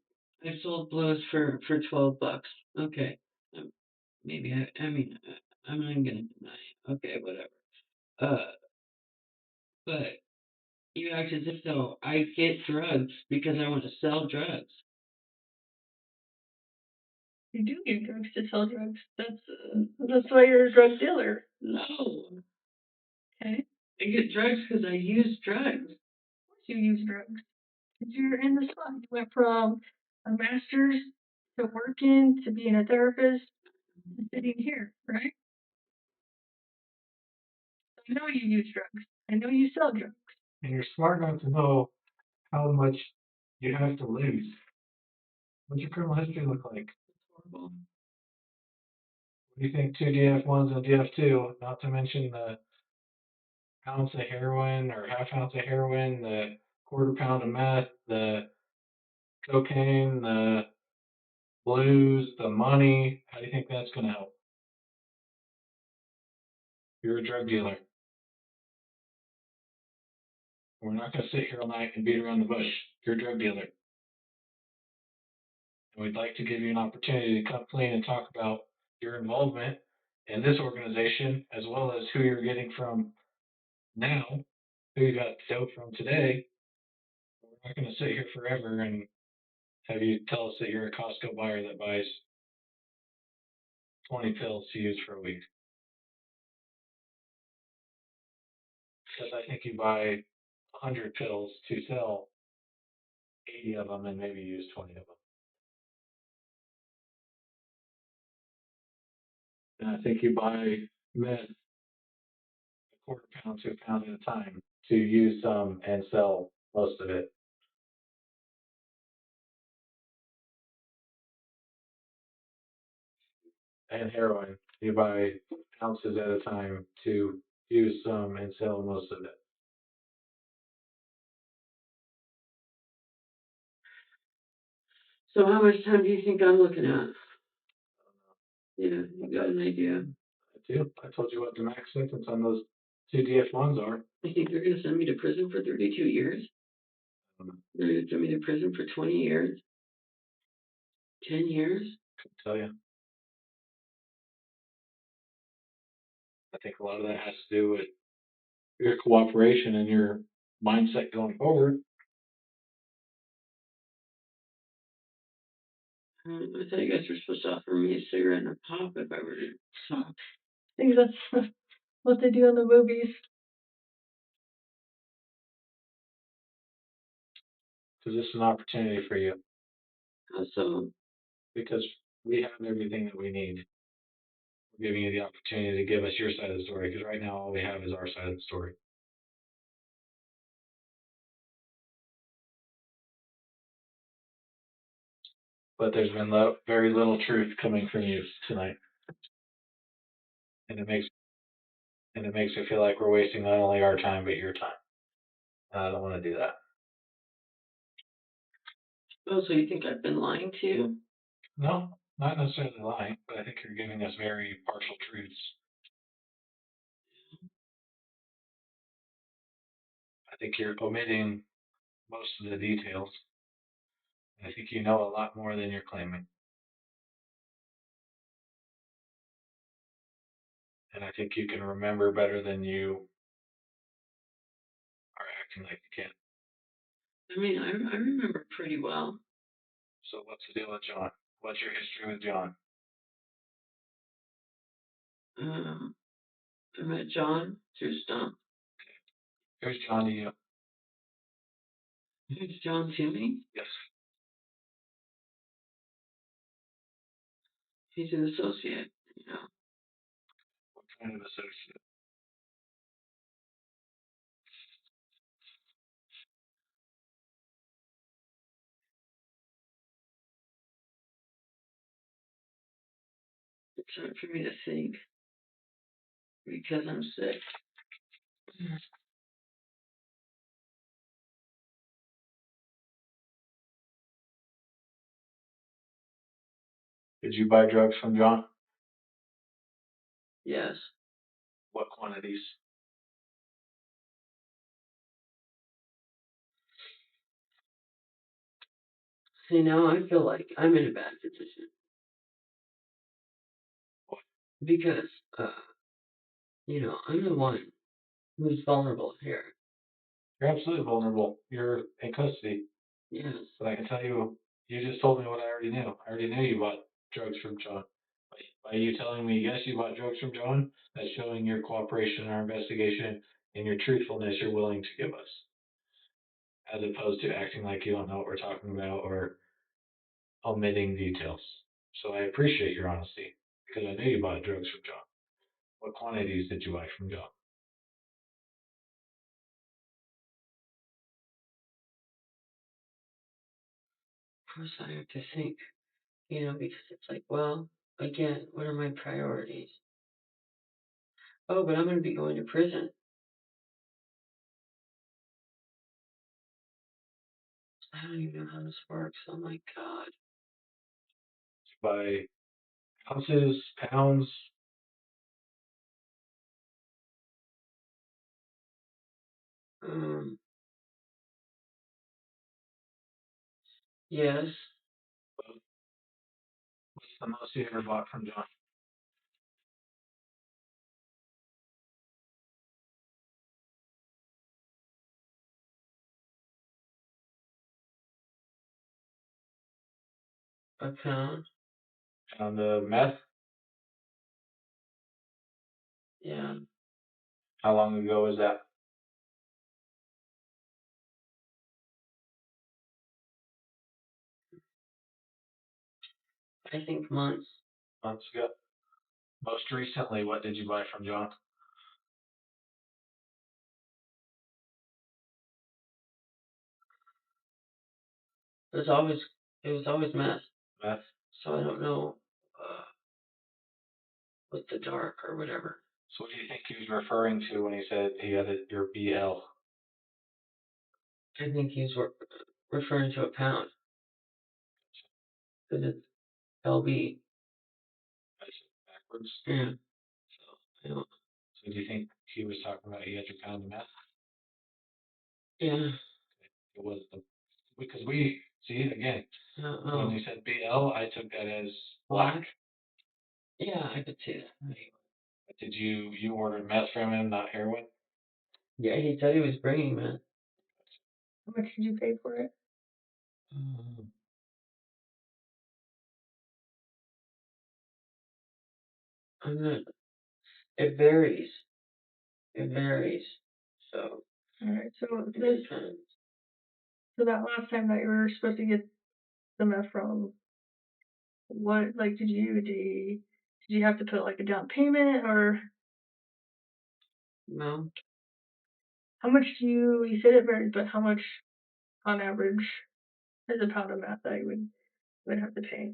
A: I sold blues for $12. Okay. Um, maybe I mean, I'm not even gonna deny it. Okay, whatever. Uh, but you act as if though I get drugs because I want to sell drugs.
B: you do get drugs to sell drugs. That's why you're a drug dealer.
A: No,
B: Okay.
A: I get drugs because I use drugs.
B: Of course you use drugs. Because you're in the spot. You went from a master's to working to being a therapist to sitting here, right? I know you use drugs. I know you sell drugs.
C: And you're smart enough to know how much you have to lose. What's your criminal history look like?
A: Horrible.
C: What do you think 2 DF1s and DF2, not to mention the ounce of heroin or half ounce of heroin, the quarter pound of meth, the cocaine, the blues, the money. How do you think that's going to help? You're a drug dealer. We're not going to sit here all night and beat around the bush. You're a drug dealer. And we'd like to give you an opportunity to come clean and talk about your involvement in this organization, as well as who you're getting from now, who you got dope from today. We're not going to sit here forever and have you tell us that you're a Costco buyer that buys 20 pills to use for a week. Because I think you buy 100 pills to sell 80 of them and maybe use 20 of them. And I think you buy meth a quarter pound to a pound at a time to use some and sell most of it. And heroin, you buy ounces at a time to use some and sell most of it.
A: So how much time do you think I'm looking at? Yeah, you got an idea.
C: I do. I told you what the max sentence on those 2 DF1s are.
A: I think they're going to send me to prison for 32 years. They're going to send me to prison for 20 years. 10 years.
C: Couldn't tell you. I think a lot of that has to do with your cooperation and your mindset going forward.
A: I thought you guys were supposed to offer me a cigarette and a pop if I were to talk.
B: I think that's what they do in the movies.
C: Because this is an opportunity for you.
A: How so?
C: Because we have everything that we need. We're giving you the opportunity to give us your side of the story. Because right now all we have is our side of the story. But there's been very little truth coming from you tonight, and it makes me feel like we're wasting not only our time but your time. And I don't want to do that.
A: Oh, so you think I've been lying to you?
C: No, not necessarily lying, but I think you're giving us very partial truths. I think you're omitting most of the details. I think you know a lot more than you're claiming. And I think you can remember better than you are acting like you can.
A: I mean, I remember pretty well.
C: So what's the deal with John? What's your history with John?
A: I met John through Stump.
C: Who's John to you?
A: Who's John to me?
C: Yes.
A: He's an associate, you know.
C: What kind of associate?
A: It's hard for me to think because I'm sick.
C: Did you buy drugs from John?
A: Yes.
C: What quantities?
A: See, now I feel like I'm in a bad position
C: What?
A: because, I'm the one who's vulnerable here.
C: You're absolutely vulnerable. You're in custody.
A: Yes.
C: But I can tell you, you just told me what I already knew. I already knew you bought drugs from John. By you telling me, yes, you bought drugs from John, that's showing your cooperation in our investigation and your truthfulness you're willing to give us, as opposed to acting like you don't know what we're talking about or omitting details. So I appreciate your honesty because I knew you bought drugs from John. What quantities did you buy from John?
A: Of course, I have to think, because it's like, well, again, what are my priorities? Oh, but I'm going to be going to prison. I don't even know how this works. Oh my God.
C: Did you buy ounces, pounds?
A: Um, yes,
C: What's the most you ever bought from John?
A: a pound.
C: On the meth?
A: Yeah,
C: How long ago was that?
A: I think months.
C: Months ago. Most recently, what did you buy from John?
A: It was always, meth.
C: Meth.
A: So I don't know, what's the dark or whatever.
C: So what do you think he was referring to when he said he had your BL?
A: I think he's referring to a pound because it's LB.
C: I said backwards.
A: Yeah. So I don't.
C: So do you think he was talking about he had your pound of meth?
A: Yeah.
C: It was the because we see again when
A: Oh.
C: he said BL, I took that as black.
A: Yeah, I could see that.
C: Did you order meth from him, not heroin?
A: Yeah, he said he was bringing meth.
B: How much did you pay for it?
A: Um, I'm not. It varies. It varies. So
B: Alright, so
A: it
B: this,
A: depends.
B: so that last time that you were supposed to get the meth from, what, like, did you have to put like a down payment, or
A: No.
B: how much you said it varies, but how much on average is a pound of meth that you would have to pay?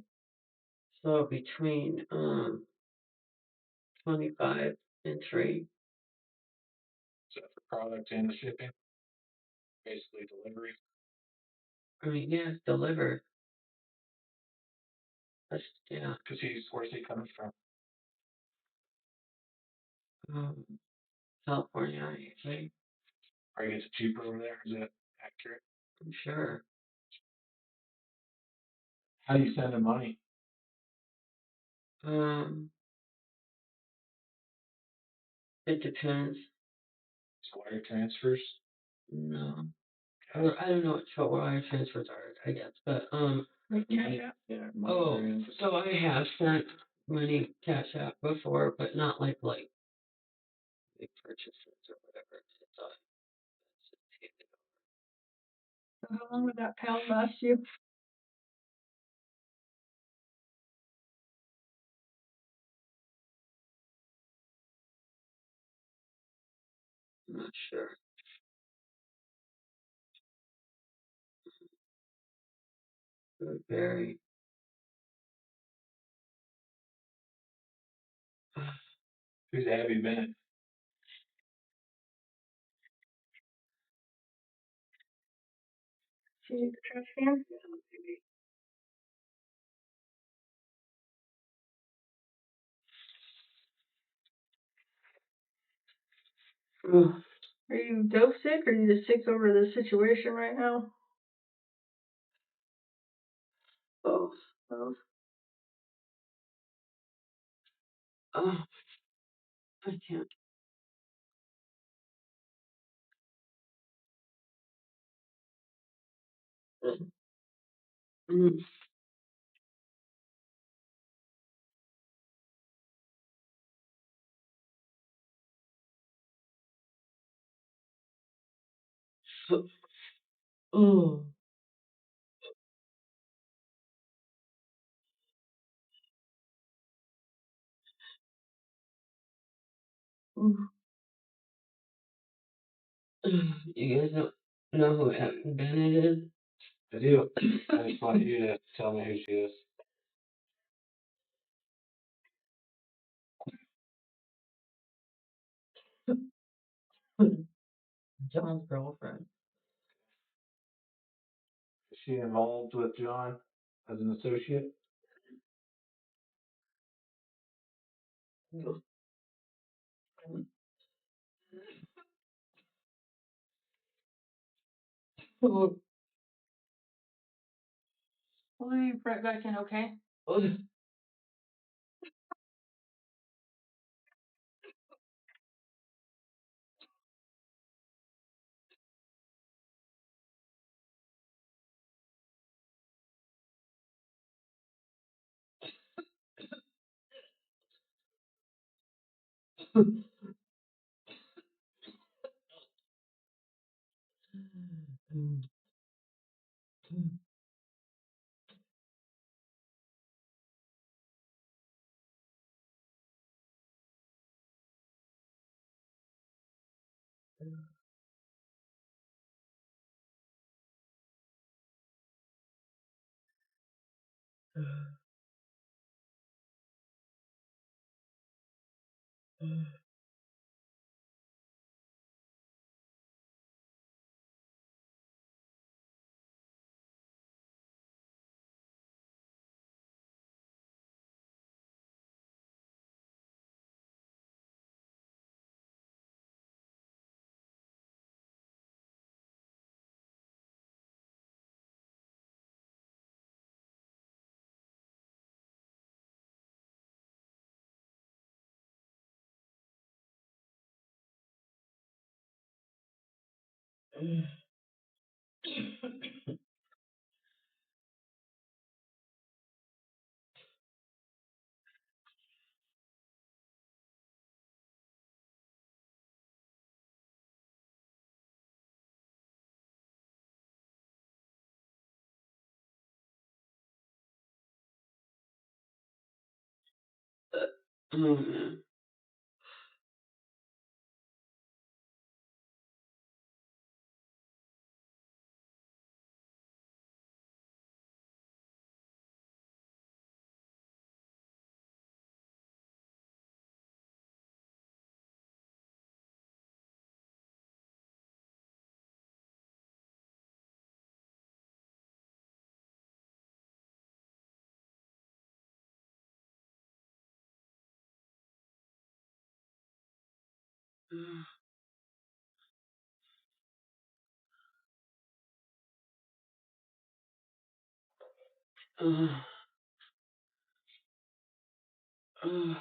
A: So between 25 and 3.
C: Is that for product and the shipping? Basically delivery.
A: I mean, yeah, it's delivered. That's yeah.
C: Because where's he coming from?
A: Um, California, usually.
C: Probably gets cheaper over there. Is that accurate?
A: I'm sure.
C: How do you send him money?
A: Um, it depends.
C: It's wire transfers.
A: No. Or I don't know what wire transfers are, I guess. But
B: Like Cash App? Yeah. money
A: Oh,
B: orders.
A: so I have sent money Cash App before, but not like big purchases or whatever. It's all it's just handed
B: So how long would that pound last you?
A: over. I'm not sure. It would vary.
C: Who's Abby Bennett?
B: She needs a trash can?
A: Ugh.
B: Are you dope sick or are you just sick over the situation right now?
A: Both. Both. Oh, I can't. Mm. Oh. Mm. You guys don't know who Abby Bennett is?
C: I do. I just want you to tell me who she is.
A: John's girlfriend.
C: Is she involved with John as an associate?
A: Oh.
B: Will you right back in, okay?
A: Oh man. Uh, uh,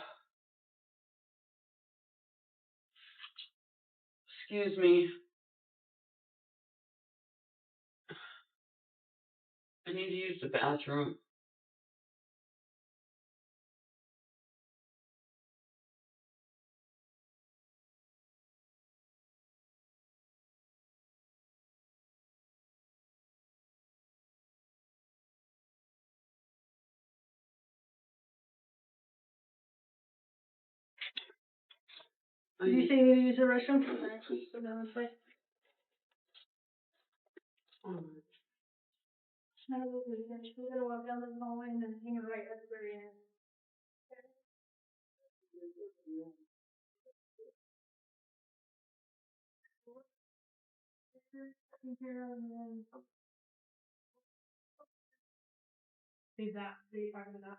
A: excuse me. I need to use the bathroom.
B: Did you say you need to use the restroom? Go down this way. No, we're gonna walk down the hallway and then hang it right at the very end. See that? See you talking about?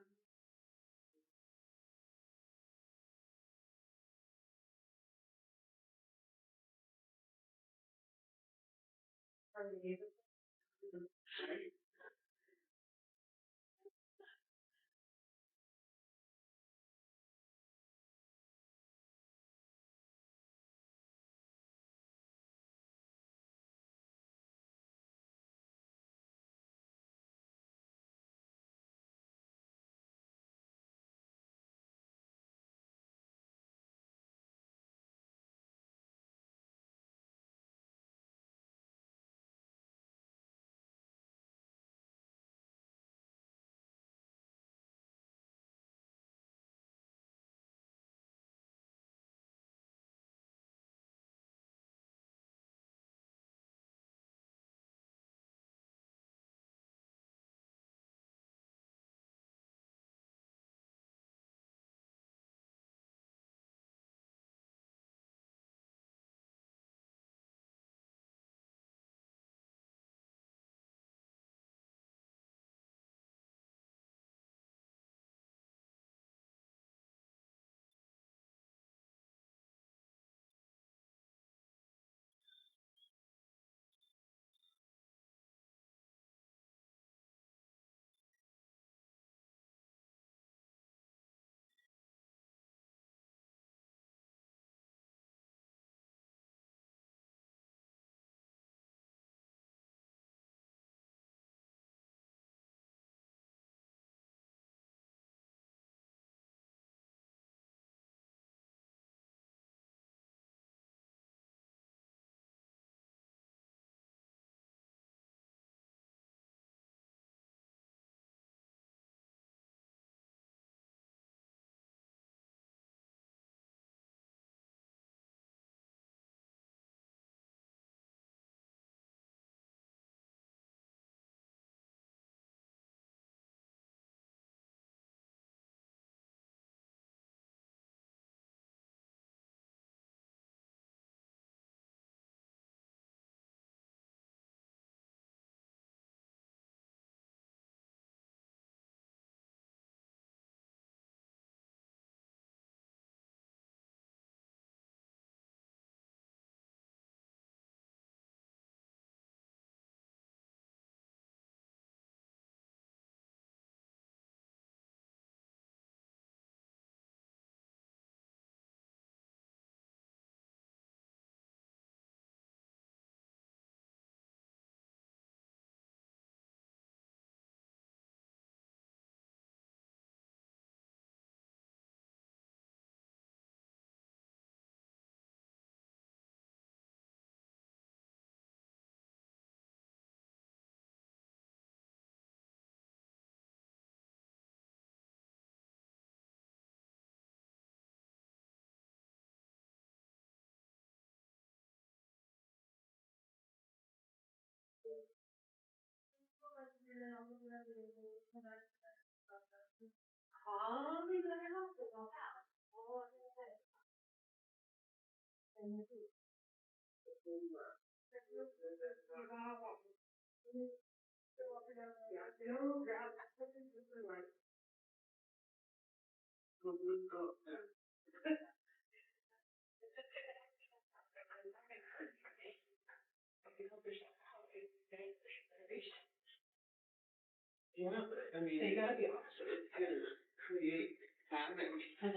A: Yeah, but I mean, you gotta be honest with it. It's gonna create havoc.
B: And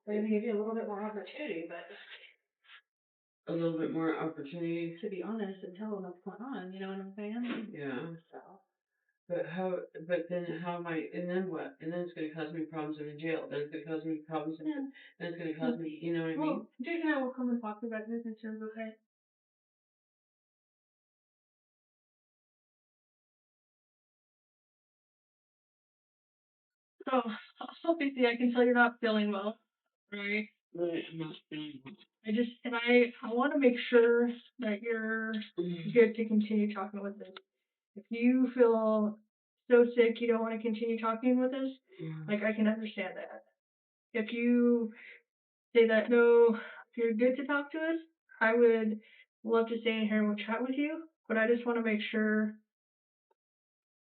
B: they're gonna give you a little bit more opportunity, but
A: A little bit more opportunity.
B: to be honest and tell them what's going on, you know what I'm saying?
A: Yeah.
B: So.
A: But how? But then how am I? And then what? And then it's gonna cause me problems in jail. Then it's gonna cause me problems in.
B: Yeah.
A: Then it's gonna cause me. You know what I mean?
B: Well, Jake and I will come and talk about this and sure, okay? So obviously I can tell you're not feeling well, right?
A: Right. I'm not feeling well.
B: I want to make sure that you're good to continue talking with us. If you feel so sick you don't want to continue talking with us, like I can understand that. If you say that no, if you're good to talk to us, I would love to stay in here and we'll chat with you. But I just want to make sure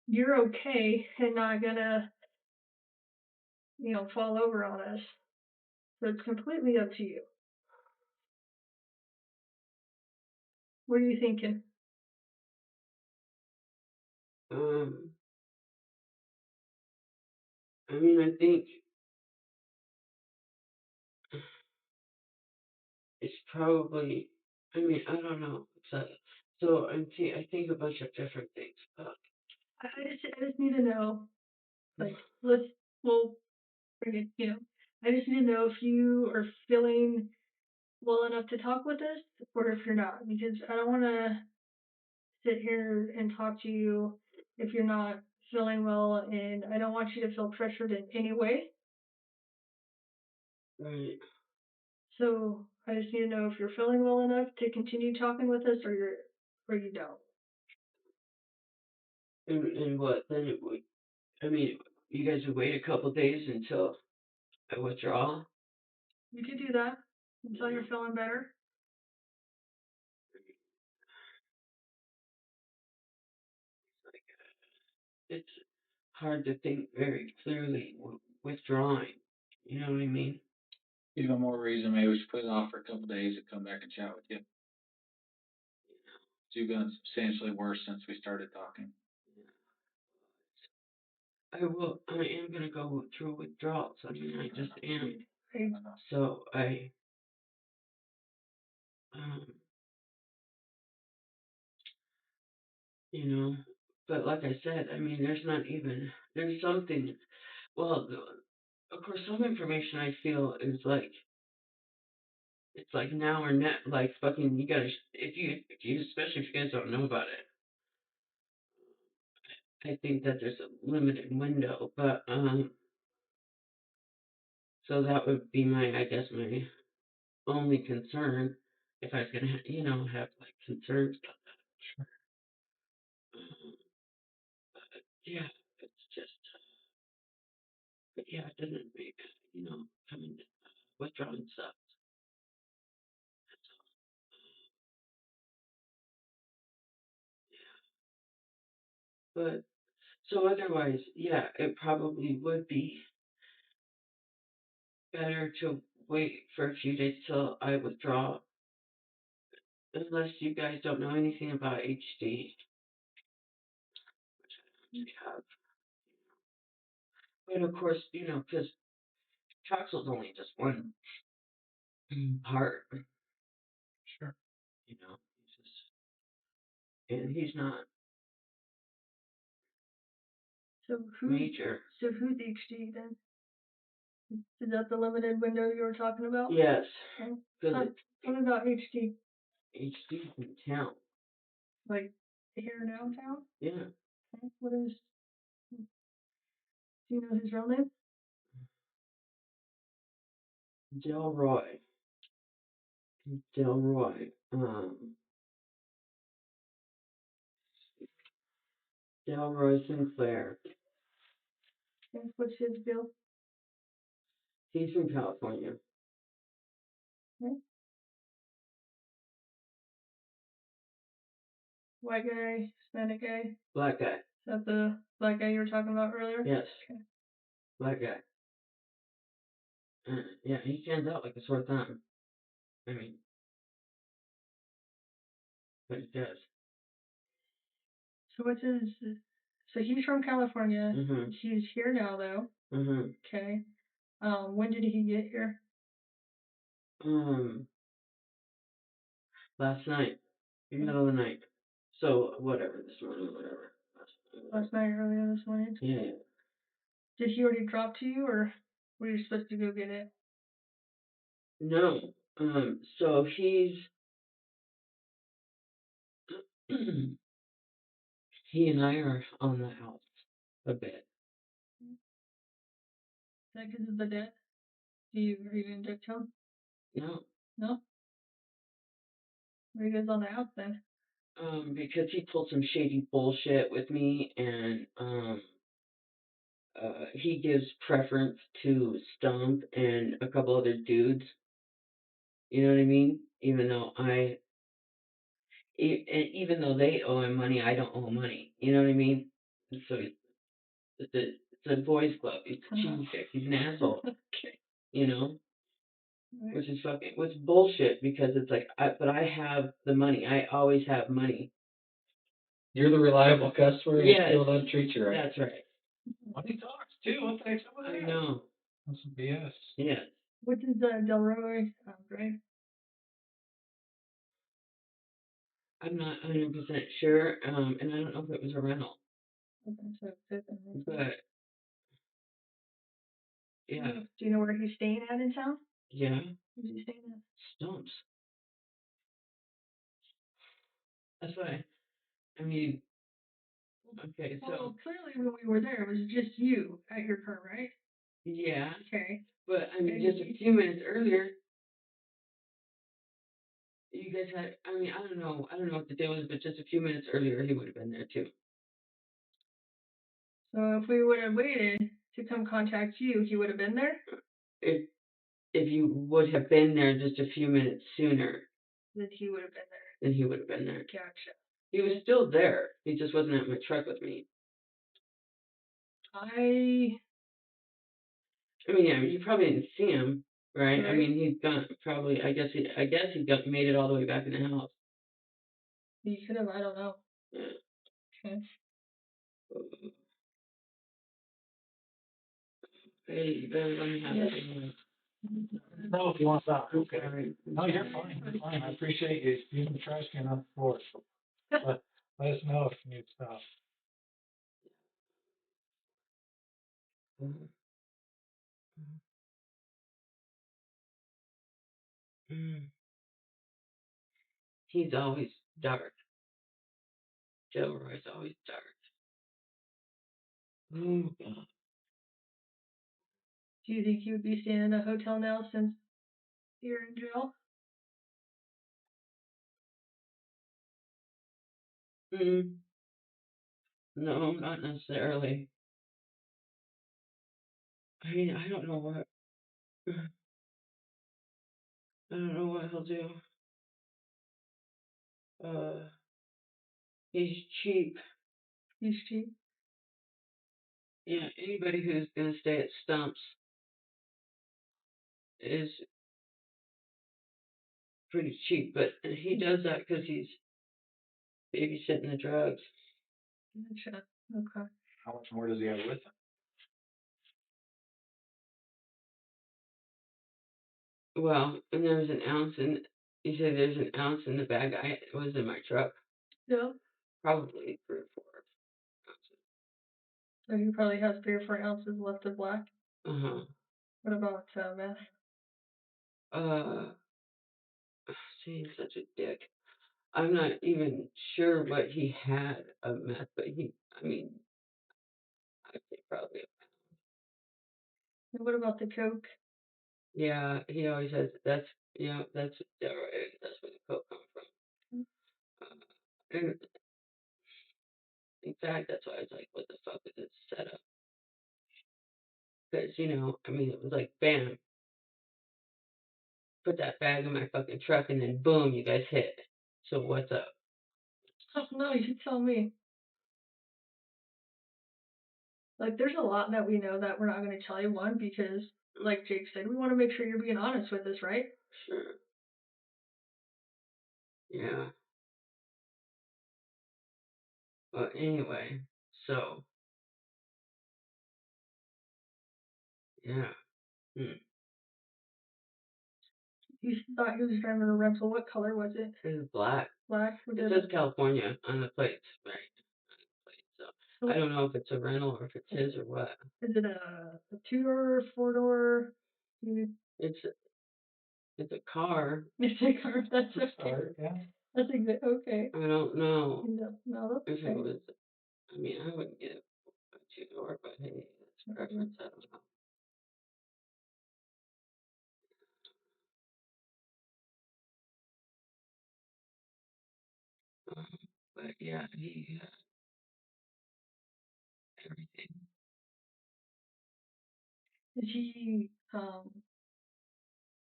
B: you're okay and not gonna, fall over on us. So it's completely up to you. What are you thinking?
A: Um. I mean, I think it's probably. I mean, I don't know. So I think a bunch of different things.
B: I just need to know, like, we'll bring it, I just need to know if you are feeling well enough to talk with us or if you're not, because I don't want to sit here and talk to you if you're not feeling well, and I don't want you to feel pressured in any way.
A: Right.
B: So I just need to know if you're feeling well enough to continue talking with us or you don't.
A: And what then? It would. I mean, you guys would wait a couple days until I withdraw.
B: You can do that until you're feeling better.
A: It's hard to think very clearly withdrawing. You know what I mean?
C: Even more reason maybe we should put it off for a couple of days and come back and chat with you. So you've been substantially worse since we started talking.
A: I will. I am gonna go through withdrawals. I mean, I just am.
B: Right.
A: So um, you know, but like I said, I mean, there's something. Well, of course, some information I feel is like it's like now or net. Like fucking, you gotta if you especially if you guys don't know about it. I think that there's a limited window, but so that would be I guess my only concern if I was gonna, have like concerns about that. Yeah, it's just, but yeah, it doesn't make, coming, withdrawing stuff. But so otherwise, yeah, it probably would be better to wait for a few days till I withdraw, unless you guys don't know anything about HD, which I don't have. But of course, because Coxel's only just one part,
C: Sure.
A: he's just, and he's not
B: So
A: major.
B: who's HD then? Is that the limited window you were talking about?
A: Yes,
B: Okay.
A: because
B: What about HD?
A: HD's in town.
B: Like here now town?
A: Yeah,
B: Okay. Do you know his real name?
A: Delroy. Delroy. Delroy Sinclair.
B: Okay. What's his deal?
A: He's from California.
B: Okay. White guy, Hispanic guy.
A: Black guy.
B: Is that the black guy you were talking about earlier?
A: Yes.
B: Okay.
A: Black guy. Yeah, he stands out like a sore thumb. I mean, but he does.
B: So what's his? So he's from California.
A: Mhm.
B: He's here now though.
A: Mhm.
B: Okay. When did he get here?
A: Um, last night, middle of the night. So whatever, this morning, whatever.
B: Last night, earlier this morning.
A: Yeah.
B: Did he already drop to you, or were you supposed to go get it?
A: No. So he's he and I are on the house a bit.
B: Is that because of the debt? Are you in debt to him?
A: No.
B: No? Where are you guys on the house then?
A: Because he pulled some shady bullshit with me, and he gives preference to Stump and a couple other dudes. You know what I mean? Even though they owe him money, I don't owe him money. You know what I mean? So it's a boys' club. He's a cheese dick. He's an asshole.
B: Okay.
A: You know?
B: Right.
A: Which is bullshit, because it's like, but I have the money. I always have money.
C: You're the reliable customer and
A: Yes.
C: still doesn't treat you right.
A: That's right.
C: Money talks too. What the heck's up with
A: I
C: that?
A: know.
C: That's some BS.
A: Yes.
B: What is Delroy drive?
A: I'm not 100% sure, and I don't know if it was a rental,
B: Okay, so it's fifth and this one.
A: but yeah,
B: Do you know where he's staying at in town?
A: yeah,
B: Where's he staying at?
A: stumps. That's why. I mean, okay, so
B: Well, clearly when we were there, it was just you at your car, right?
A: yeah,
B: Okay.
A: but I mean,
B: And
A: just a few minutes earlier, you guys had. I mean, I don't know what the day was, but just a few minutes earlier, he would have been there too.
B: So if we would have waited to come contact you, he would have been there?
A: If if you would have been there just a few minutes sooner,
B: Then he would have been there.
A: then he would have been there.
B: Gotcha.
A: He was still there. He just wasn't at my truck with me.
B: I
A: I mean, yeah, you probably didn't see him, right? I
B: Right.
A: mean, he's gone probably. I guess he got made it all the way back in the house.
B: He could have, I don't know.
A: Yeah.
B: Okay.
A: Hey, you better let me have that
B: Yes.
A: anyway.
C: No, if you want that. Okay.
A: Sorry.
C: No, you're fine. You're fine. I appreciate you using the trash can on the floor. Let us know if you need stuff.
A: Mm. He's always dark. Delroy's always dark. Oh God.
B: Do you think he would be staying in a hotel now since you're in jail?
A: Mm. No, not necessarily. I mean, I don't know what. I don't know what he'll do. Uh, he's cheap.
B: He's cheap.
A: Yeah, anybody who's gonna stay at Stumps is pretty cheap, but he does that because he's babysitting the drugs.
B: Gotcha. Okay.
C: How much more does he have with him?
A: Well, and there was an ounce in. You said there's an ounce in the bag. It was in my truck.
B: Yeah.
A: Probably 3 or 4 ounces.
B: So he probably has 3 or 4 ounces left of black.
A: Uh
B: What about meth?
A: huh. See, he's such a dick. I'm not even sure what he had of meth, but I mean, I'd say probably.
B: And what about the coke?
A: Yeah, he always has. That's yeah, right. That's where the coke comes from. And in fact, that's why I was like, what the fuck is this setup? Because, I mean, it was like, bam, put that bag in my fucking truck, and then boom, you guys hit. So what's up?
B: Oh, no, you tell me. Like, there's a lot that we know that we're not going to tell you, one, because, like Jake said, we want to make sure you're being honest with us, right?
A: Sure. Yeah. But anyway, so, yeah. Hmm.
B: You thought he was driving a rental. What color was it?
A: It was black.
B: Black? Was
A: It says California on the plates, right? On the plate, so I don't know if it's a rental or if it's his or what.
B: Is it a 2-door, 4-door?
A: It's a car.
B: It's a car. That's okay.
C: Yeah.
B: That's okay.
A: I don't know
B: No, that's
A: if
B: okay.
A: it was. I mean, I wouldn't get a 2-door, but hey, that's preference. I don't know. But yeah, he had everything.
B: Is he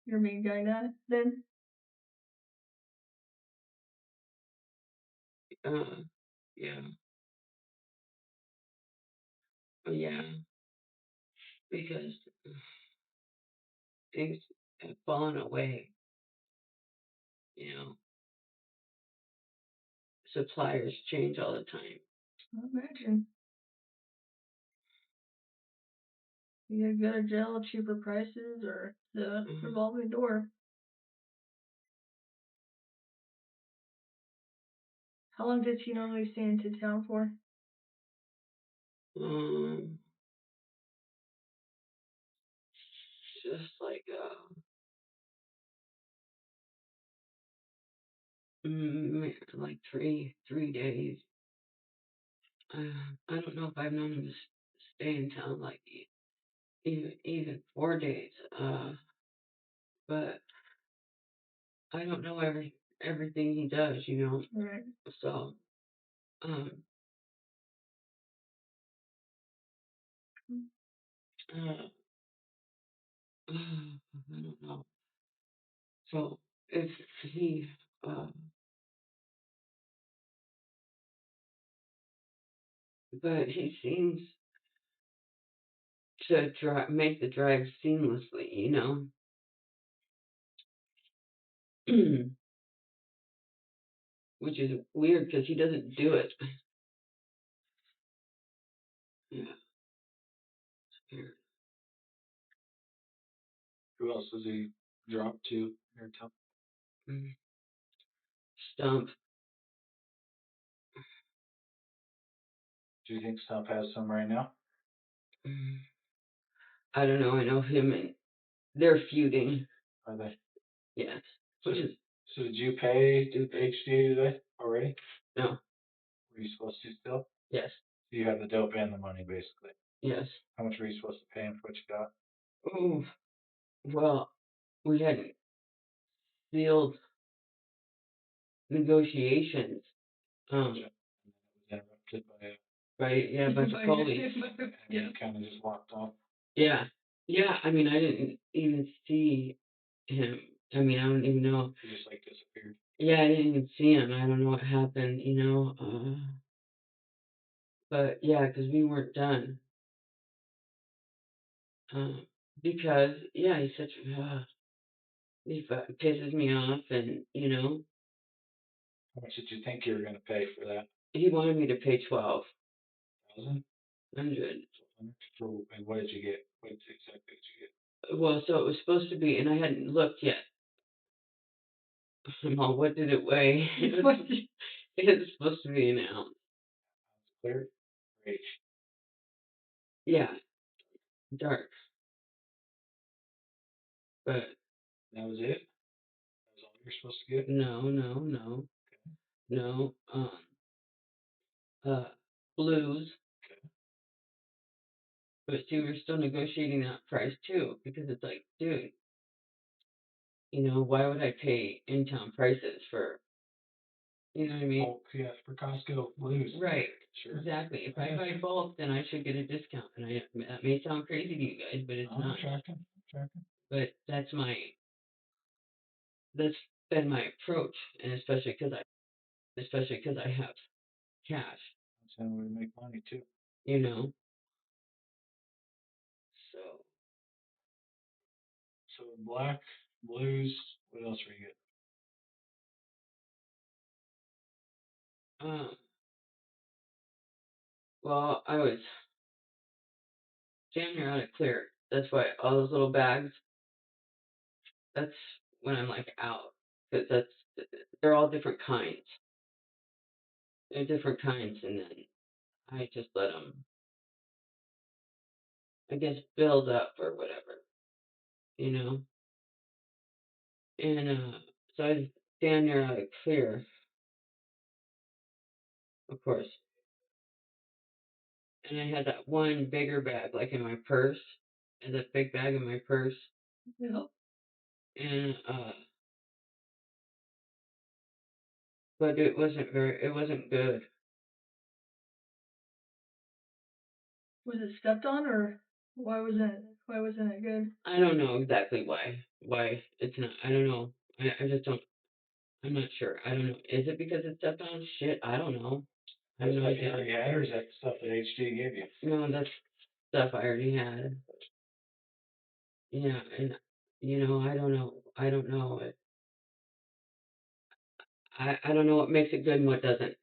B: your main guy now then?
A: Yeah. But yeah, because things have fallen away. You know, suppliers change all the time.
B: I imagine. You gotta go to jail, cheaper prices, or the revolving door. How long does he normally stay into town for?
A: Just like 3 days. I don't know if I've known him to stay in town like even 4 days. But I don't know everything he does.
B: Right.
A: So uh, I don't know. So if he uh, but he seems to make the drive seamlessly. Which is weird because he doesn't do it. Yeah, it's weird.
C: Who else does he drop to your town?
A: Mm. Stump.
C: Do you think Stump has some right now?
A: Mm. I don't know. I know him and they're feuding.
C: Are they?
A: Yes.
C: So,
A: Which is
C: so did you pay HDA today already?
A: no.
C: Were you supposed to still?
A: Yes.
C: So you have the dope and the money basically.
A: Yes.
C: How much were you supposed to pay him for what you got?
A: Oh, well, we had sealed negotiations.
C: Gotcha. And then it was interrupted by
A: A bunch of police.
C: and
B: Yeah.
C: he kind of just walked off.
A: Yeah. Yeah. I mean, I didn't even see him. I mean, I don't even know.
C: He just like disappeared.
A: Yeah, I didn't even see him. I don't know what happened. But yeah, because we weren't done. Because yeah, he's such he pisses me off, and
C: How much did you think you were gonna pay for that?
A: he wanted me to pay
C: 1,000?
A: 1,200.
C: For and what did you get? What exactly did you get?
A: Well, so it was supposed to be, and I hadn't looked yet. Well, what did it weigh? It was supposed to be an ounce.
C: Clear? Great.
A: Yeah, dark. But
C: That was it? That was all you're supposed to get?
A: no. Blues.
C: Okay.
A: But see, we're still negotiating that price too, because it's like, dude, why would I pay in town prices for, you know what I mean?
C: Bulk, yeah, for Costco blues.
A: Right.
C: Sure.
A: Exactly. If I buy bulk, then I should get a discount. And that may sound crazy to you guys, but it's
C: I'm
A: not.
C: tracking.
A: But that's been my approach, and especially because I have cash,
C: That's how we make money too.
A: you know. So,
C: So black, blues, what else were you
A: um, well, I was damn near out of clear. That's why all those little bags. That's when I'm like out, because they're all different kinds. They're different kinds, and then I just let them, I guess, build up or whatever, you know. And so I stand there out of clear, of course. And I had that one bigger bag, like in my purse, and that big bag in my purse.
B: Yep.
A: And but it wasn't good.
B: Was it stepped on, or why wasn't it good?
A: I don't know exactly why it's not. I don't know. I just don't. I'm not sure. I don't know. Is it because it's stepped on? Shit, I don't know. I have
C: That's
A: no
C: stuff you
A: idea.
C: already had, or is that stuff that HD gave you?
A: No, that's stuff I already had. Yeah, and I don't know. I don't know. I don't know what makes it good and what doesn't.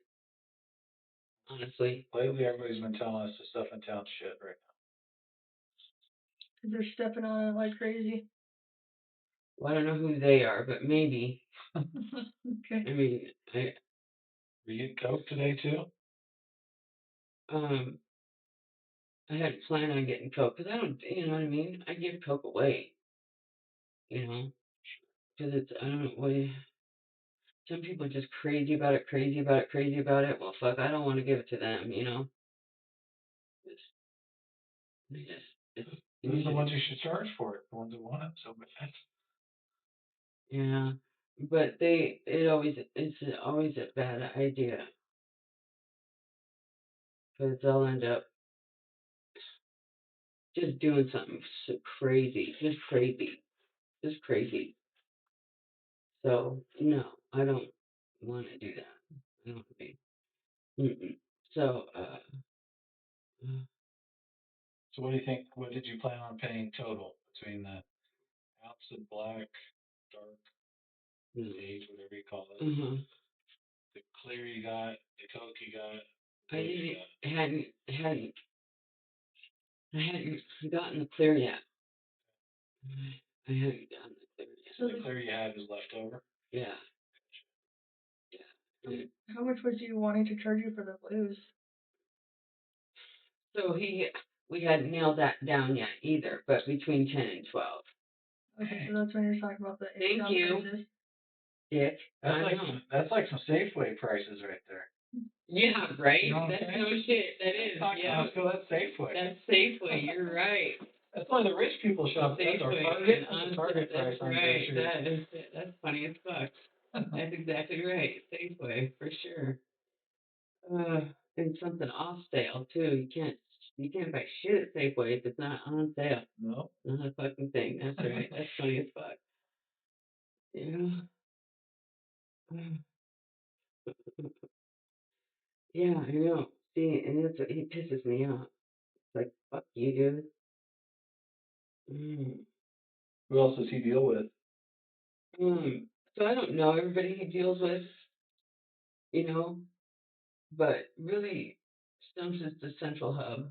A: Honestly.
C: Lately, everybody's been telling us the stuff in town shit right
B: Cause they're stepping on it like crazy.
A: Well, I don't know who they are, but maybe.
B: Okay.
A: I mean,
C: now. Were you getting coke today too?
A: um, I hadn't planned on getting coke because I don't, you know what I mean. I give coke away, you know, because it's I don't know what. Some people are just crazy about it, crazy about it, crazy about it. Well, fuck, I don't want to give it to them, you know. It's, they just, it's,
C: Those are the ones you should charge for it. The ones that want it so bad.
A: yeah, but it's always a bad idea because they'll end up just doing something so crazy, just crazy. So no, I don't want to do that. I don't think. Mm-mm. So
C: So what do you think? What did you plan on paying total between the ounce of black, dark, sage, whatever you call it,
A: uh-huh.
C: the clear you got, the coke you got,
A: I
C: what you
A: didn't
C: got?
A: hadn't gotten the clear yet. I hadn't gotten the clear yet.
C: So the clear you had was left over.
A: Yeah. Yeah.
B: How much was you wanting to charge you for the blues?
A: So we hadn't nailed that down yet either, but between 10 and 12.
B: Okay, so that's when you're talking about the
A: Thank
B: in-shop
A: you.
B: prices.
A: Dick. I know.
C: That's like some Safeway prices right there.
A: Yeah, right?
C: You know what I'm
A: That's
C: saying?
A: no shit. That is. Yeah.
C: Costco, that's Safeway.
A: That's Safeway. You're right.
C: That's why the rich people shop. That's our
A: Safeway.
C: Target.
A: And
C: That's the
A: honestly,
C: Target price
A: that's
C: on
A: right.
C: groceries.
A: That's funny as fuck. That's exactly right. Safeway for sure. And something off sale too. You can't buy shit at Safeway if it's not on sale.
C: No.
A: Not a fucking thing. That's right. That's funny as fuck. Yeah. Yeah, I know. See, and he pisses me off. Like, fuck you, dude. Mm.
C: Who else does he deal with?
A: So I don't know everybody he deals with, you know, but really, Stumps is the central hub.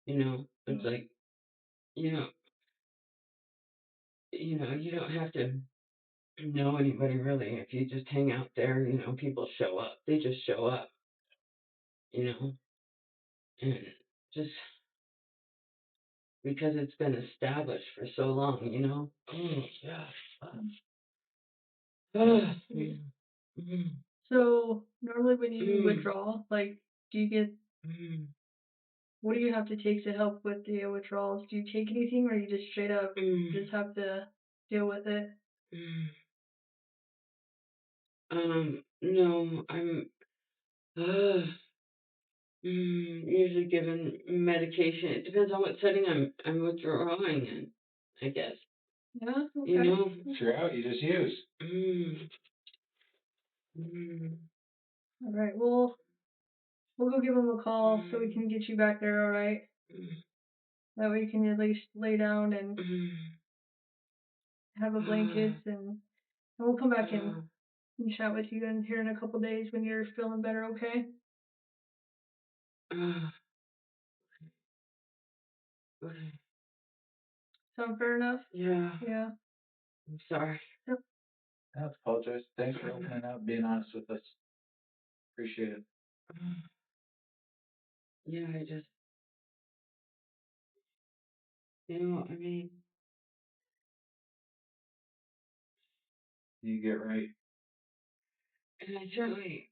A: You know, it's like, you know, you don't have to know anybody really. If you just hang out there, people show up. They just show up, you know, and just because it's been established for so long, you know. Oh yeah. Mm,
B: So normally when you
A: mm,
B: withdraw, like, do you get
A: mm,
B: what do you have to take to help with the withdrawals? Do you take anything, or you just straight up
A: mm,
B: just have to deal with it?
A: mm. No, I'm usually given medication. It depends on what setting I'm withdrawing in, I guess.
B: Yeah.
A: You
B: Okay.
A: know.
C: If you're out, you just use.
A: Mm, mm,
B: All right. Well, we'll go give him a call so we can get you back there. All right.
A: mm,
B: That way you can at least lay down and
A: mm,
B: have the
A: uh,
B: blankets, and we'll come back
A: uh,
B: and chat with you in here in a couple days when you're feeling better. Okay.
A: uh, okay.
B: Sound fair enough?
A: Yeah,
B: Yeah.
A: I'm sorry.
B: Yep.
C: I apologize. Thanks for opening up, being honest with us. Appreciate it.
A: Yeah, I just, I mean,
C: You get right.
A: and I certainly,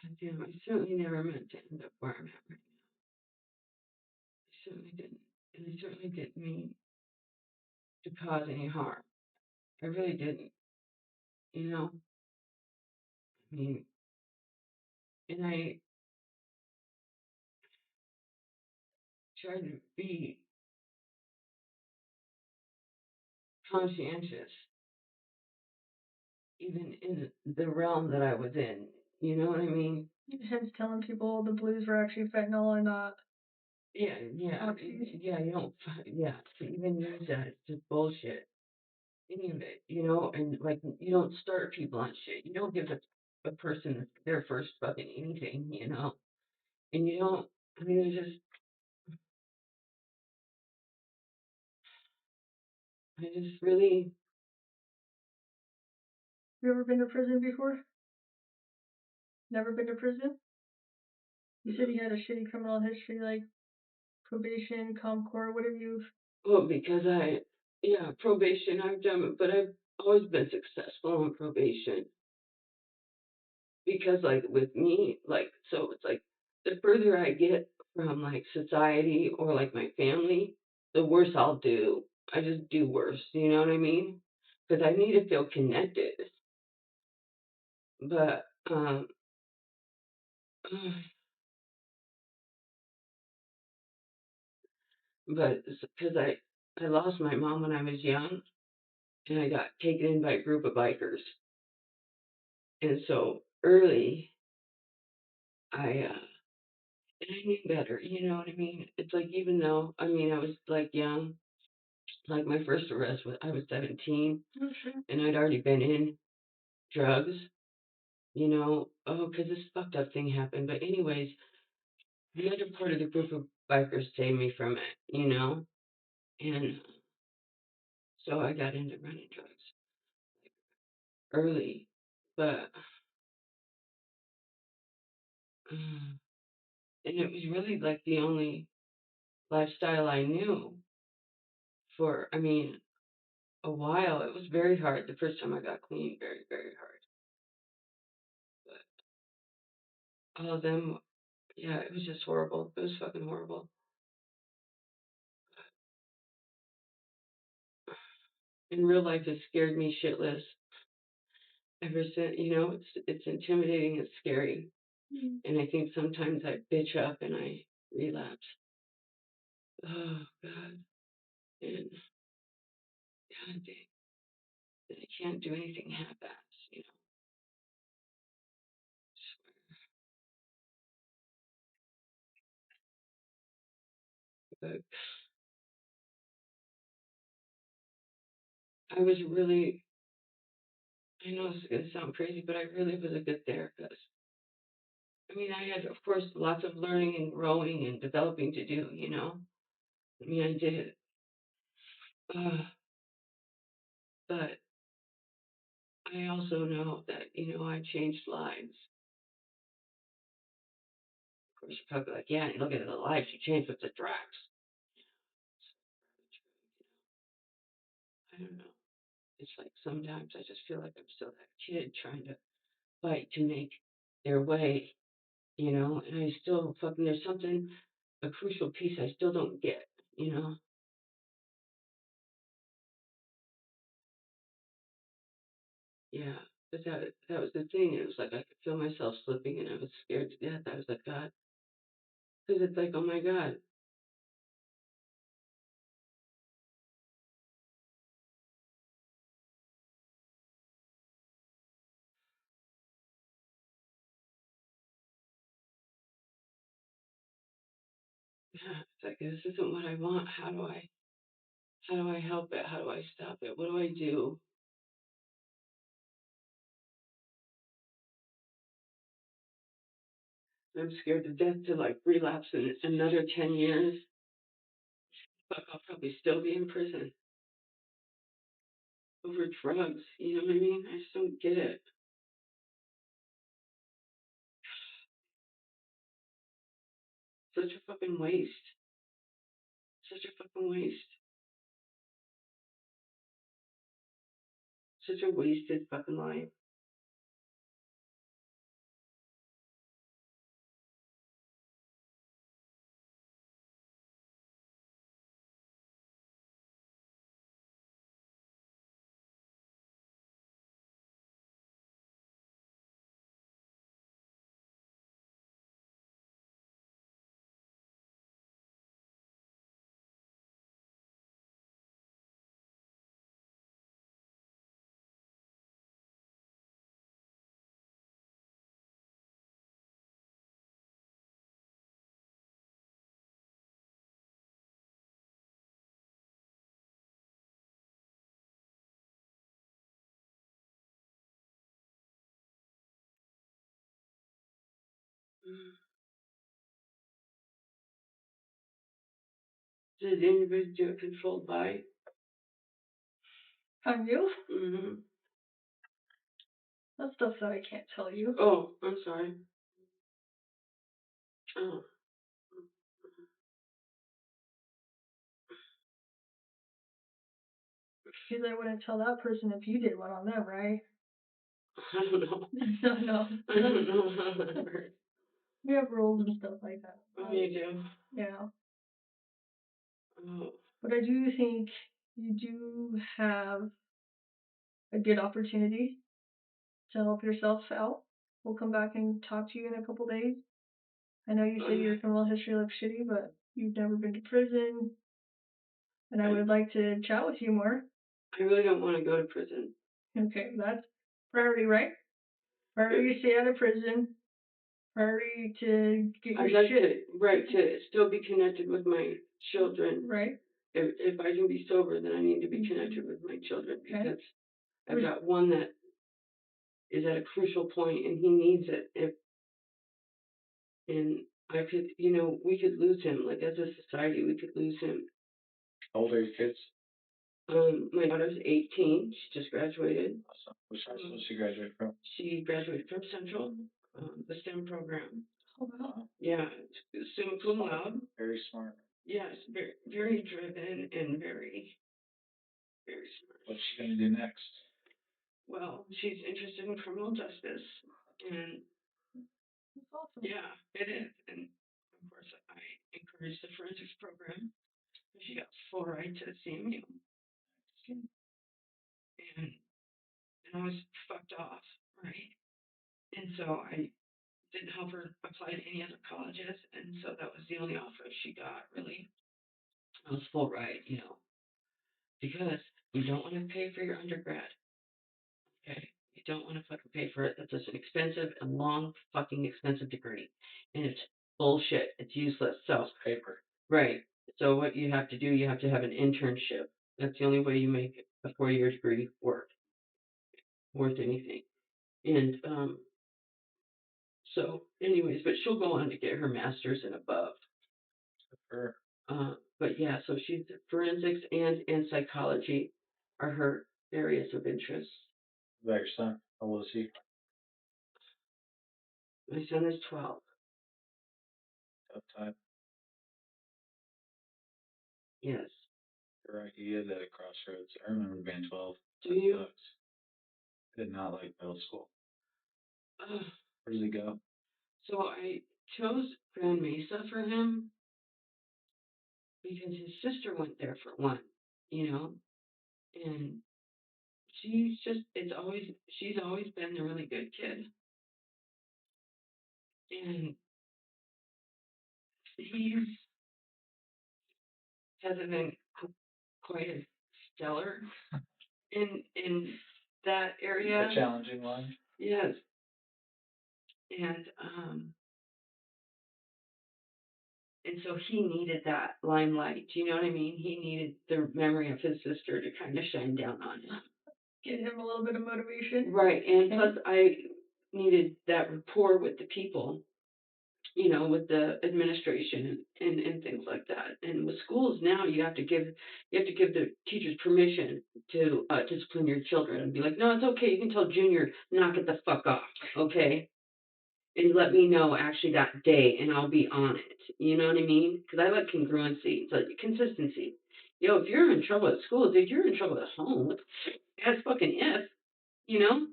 A: I certainly never meant to end up where I'm at right now. I certainly didn't. And I certainly didn't mean to cause any harm. I really didn't, you know? I mean, and I tried to be conscientious, even in the realm that I was in. You know what I mean?
B: Hence telling people the blues were actually fentanyl and not
A: Yeah, yeah,
B: oxys.
A: yeah, you don't, yeah, to even use that, it's just bullshit. Any of it, and like, you don't start people on shit. You don't give a person their first fucking anything. And you don't, I mean, there's just, I just really,
B: You ever been to prison before? Never been to prison? You said you had a shitty criminal history, like probation, comp court. What have you?
A: well, because yeah, probation, I've done it, but I've always been successful on probation. Because like with me, like so it's like the further I get from like society or like my family, the worse I'll do. I just do worse, you know what I mean? Because I need to feel connected. But but because I lost my mom when I was young, and I got taken in by a group of bikers, and so early and I knew better, you know what I mean? It's like even though I mean I was like young, like my first arrest was I was 17
B: Oh, sure.
A: and I'd already been in drugs, because this fucked up thing happened. But anyways, the other part of the group of bikers saved me from it. And so I got into running drugs early, but and it was really like the only lifestyle I knew for, I mean, a while. It was very hard the first time I got clean, very, very hard. But all of them, yeah, it was just horrible. It was fucking horrible. In real life, it scared me shitless. Ever since, it's intimidating and scary.
B: Mm.
A: And I think sometimes I bitch up and I relapse. Oh, God. And God dang, that I can't do anything half-assed. But I was really, I know this is going to sound crazy, but I really was a good therapist. I mean, I had, of course, lots of learning and growing and developing to do. I mean, I did. Uh, but I also know that, I changed lives. Of course, you're probably like, yeah, and look at the lives you changed with the drugs. I don't know. It's like sometimes I just feel like I'm still that kid trying to fight to make their way. And I still fucking, there's something, a crucial piece I still don't get. Yeah. But that was the thing. It was like I could feel myself slipping and I was scared to death. I was like, God, because it's like, oh my God. Yeah, it's like, this isn't what I want. How do I help it? How do I stop it? What do I do? I'm scared to death to like relapse in another 10 years. Fuck, I'll probably still be in prison. over drugs. You know what I mean? I just don't get it. Such a fucking waste. Such a fucking waste. Such a wasted fucking life. Did anybody do a controlled buy?
B: On you?
A: Mm-hmm.
B: That's stuff that I can't tell you.
A: Oh, I'm sorry. Oh.
B: Because I wouldn't tell that person if you did one on them, right?
A: I don't know.
B: No.
A: I don't know.
B: We have rules and stuff like that.
A: Oh, you do?
B: Yeah.
A: Oh.
B: But I do think you do have a good opportunity to help yourself out. We'll come back and talk to you in a couple days. I know you said your criminal history looks shitty, but you've never been to prison, and I would like to chat with you more.
A: I really don't want to go to prison.
B: Okay, that's priority, right? Priority to stay out of prison. Priority to get your
A: I'd like
B: shit.
A: to still be connected with my children.
B: Right.
A: If I can be sober, then I need to be connected with my children because I've got one that is at a crucial point and he needs it. And I could, we could lose him. Like as a society, we could lose him.
C: How old are your kids?
A: My daughter's 18. She just graduated.
C: Awesome. Which high school did she graduate from?
A: She graduated from Central, the STEM program.
B: Oh, wow.
A: Yeah, summa cum laude.
C: Very smart.
A: Yes, very, very driven and very, very smart.
C: What's she gonna do next?
A: Well, she's interested in criminal justice, and
B: That's awesome.
A: yeah, it is. And of course, I encourage the forensics program. She got full right to CMU, and I was fucked off, right? And so I didn't help her apply to any other colleges, and so that was the only offer she got, really. I was full ride, because you don't want to pay for your undergrad, okay? You don't want to fucking pay for it. That's just an expensive and long fucking expensive degree, and it's bullshit. It's useless. So
C: It's paper.
A: right. So what you have to do, you have to have an internship. That's the only way you make a 4-year degree worth anything. And so, anyways, but she'll go on to get her master's and above.
C: Sure.
A: But yeah, so she's forensics and psychology are her areas of interest.
C: What about your son? How old is he?
A: My son is 12.
C: Tough time.
A: Yes.
C: You're right. He is at a crossroads. I remember being 12.
A: Do you?
C: Sucks. I did not like middle school.
A: Uh,
C: Where does he go?
A: so I chose Grand Mesa for him because his sister went there for one, and she's always been the really good kid. And he hasn't been quite as stellar in that area.
C: A challenging one.
A: Yes. And so he needed that limelight. Do you know what I mean? He needed the memory of his sister to kind of shine down on him.
B: Give him a little bit of motivation.
A: Right. And plus I needed that rapport with the people with the administration and things like that. And with schools now, you have to give the teachers permission to discipline your children and be like, no, it's okay. You can tell Junior, knock it the fuck off, okay? And let me know actually that day, and I'll be on it. You know what I mean? Because I like congruency, so consistency. Yo, if you're in trouble at school, dude, you're in trouble at home. As fucking if, you know.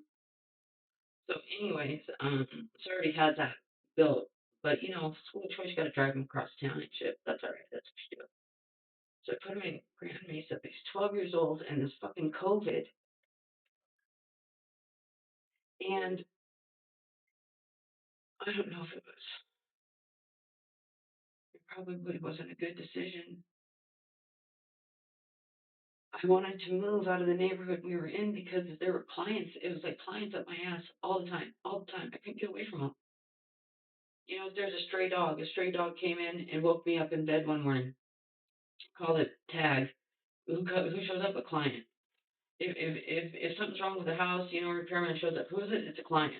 A: So, anyways, so I already had that built, but school choice, got to drive him across town and shit. That's all right. That's what you do. So I put him in Grand Mesa. But he's 12 years old, and this fucking COVID, and I don't know if it probably wasn't a good decision. I wanted to move out of the neighborhood we were in because there were clients. It was like clients up my ass all the time, all the time. I couldn't get away from them. There's a stray dog. A stray dog came in and woke me up in bed one morning. Call it tag. Who shows up? A client. If something's wrong with the house, a repairman shows up. Who is it? It's a client.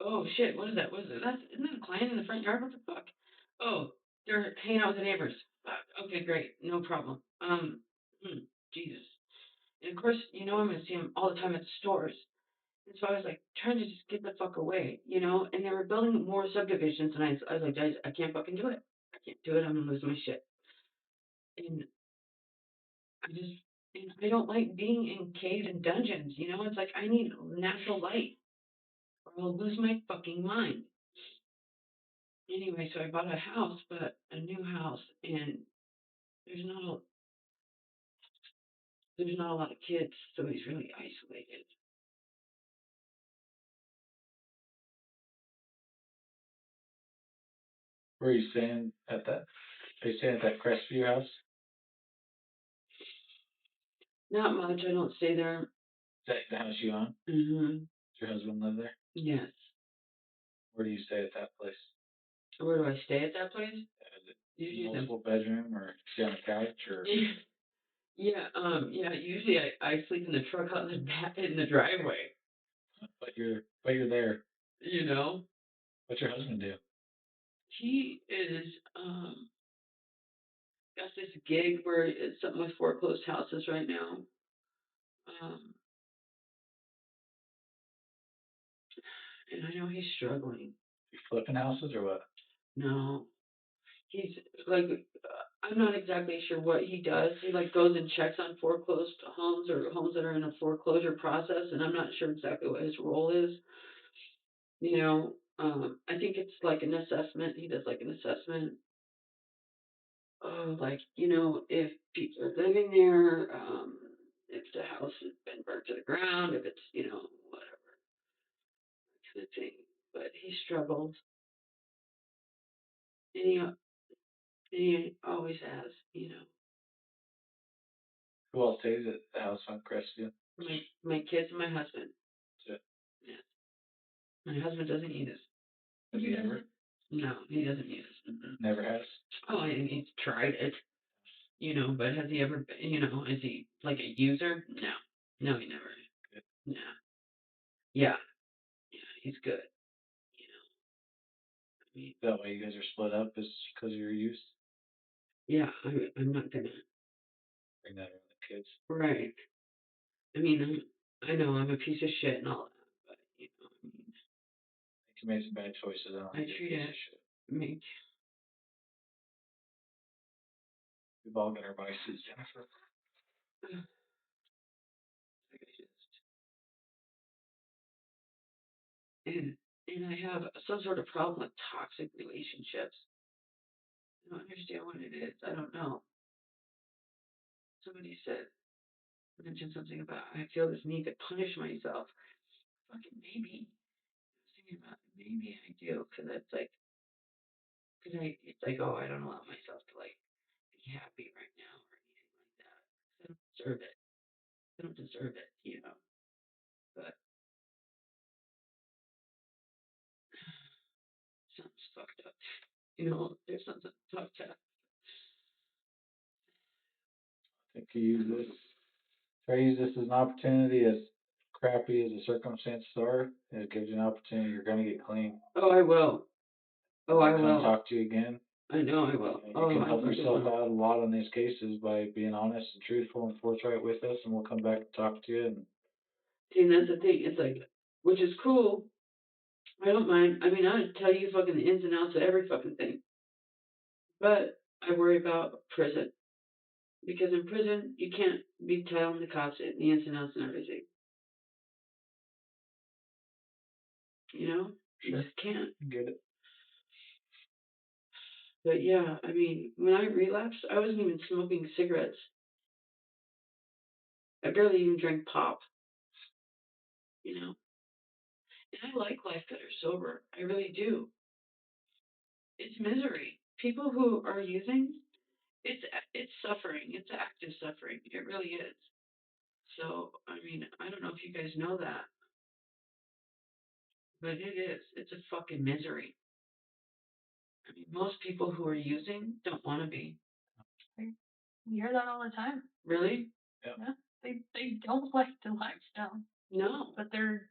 A: Oh shit! What is that? What is it? Isn't that a client in the front yard? What the fuck? Oh, they're hanging out with the neighbors. Okay, great, no problem. Jesus. And of course, I'm gonna see them all the time at the stores. And so I was like trying to just get the fuck away. And they were building more subdivisions, and I was like, guys, I can't fucking do it. I can't do it. I'm gonna lose my shit. And I just, and I don't like being in caves and dungeons. It's like I need natural light, or I'll lose my fucking mind. Anyway, so I bought a house, but a new house, and there's not a, there's not a lot of kids, so he's really isolated.
C: Where are you staying at that? Are you staying at that Crestview house?
A: Not much. I don't stay there.
C: Is that the house you own?
A: Mm-hmm.
C: Does your husband live there?
A: Yes.
C: Where do you stay at that place?
A: Where do I stay at that place?
C: Is it
A: Usually
C: multiple bedroom or sit on a couch or?
A: Yeah. Usually I sleep in the truck out in the back in the driveway.
C: But you're there.
A: You know,
C: What's your husband do?
A: he is got this gig where it's something with foreclosed houses right now. Um, and I know he's struggling.
C: You flipping houses or what?
A: No, he's like I'm not exactly sure what he does. He like goes and checks on foreclosed homes or homes that are in a foreclosure process, and I'm not sure exactly what his role is. I think it's like an assessment. He does like an assessment of like if people are living there, if the house has been burnt to the ground, if it's whatever kind of thing. But he struggled, and he always has.
C: Who else stays at the house on Crestview?
A: My kids and my husband.
C: That's it.
A: Yeah. My husband doesn't eat us.
C: Has he ever?
A: No, he doesn't eat us. Mm-mm.
C: Never has.
A: Oh, I mean, he's tried it, but has he ever, is he like a user? No. No, he never.
C: Good.
A: No. Yeah. Yeah, he's good. I mean,
C: Is that why you guys are split up? Is because of your use?
A: yeah, I'm not gonna.
C: Bring that around the kids.
A: Right. I mean, I know I'm a piece of shit and all that, but I mean,
C: I think you made some bad choices. I don't
A: I
C: think you're a
A: treat
C: piece
A: it.
C: of shit.
A: Make.
C: We've all got our vices, Jennifer.
A: Like I just and I have some sort of problem with toxic relationships. I don't understand what it is. I don't know. Somebody mentioned something about I feel this need to punish myself. Fucking maybe. I was thinking about maybe I do because it's like oh I don't allow myself to like be happy right now or anything like that. I don't deserve it. I don't deserve it. But sounds fucked up. There's something fucked up.
C: I think you use this. Try to use this as an opportunity, as crappy as the circumstances are. It gives you an opportunity. You're gonna get clean.
A: Oh, I will. Oh, I
C: come
A: will.
C: talk to you again.
A: I know I will.
C: You
A: Oh,
C: can
A: I
C: help
A: fucking
C: yourself
A: will.
C: out a lot on these cases by being honest and truthful and forthright with us, and we'll come back and talk to you. And
A: See, and that's the thing. It's like, which is cool. I don't mind. I mean, I tell you fucking the ins and outs of every fucking thing. But I worry about prison. Because in prison, you can't be telling the cops the ins and outs and everything. You know? You
C: sure,
A: just can't.
C: get it.
A: But yeah, I mean, when I relapsed, I wasn't even smoking cigarettes. I barely even drank pop, you know? And I like life better sober. I really do. It's misery. People who are using, it's it's suffering. It's active suffering. It really is. So, I mean, I don't know if you guys know that, but it is. It's a fucking misery. I mean, most people who are using don't want to be.
B: You hear that all the time.
A: Really?
C: Yeah.
B: Yeah. They don't like the lifestyle,
A: No.
B: but they're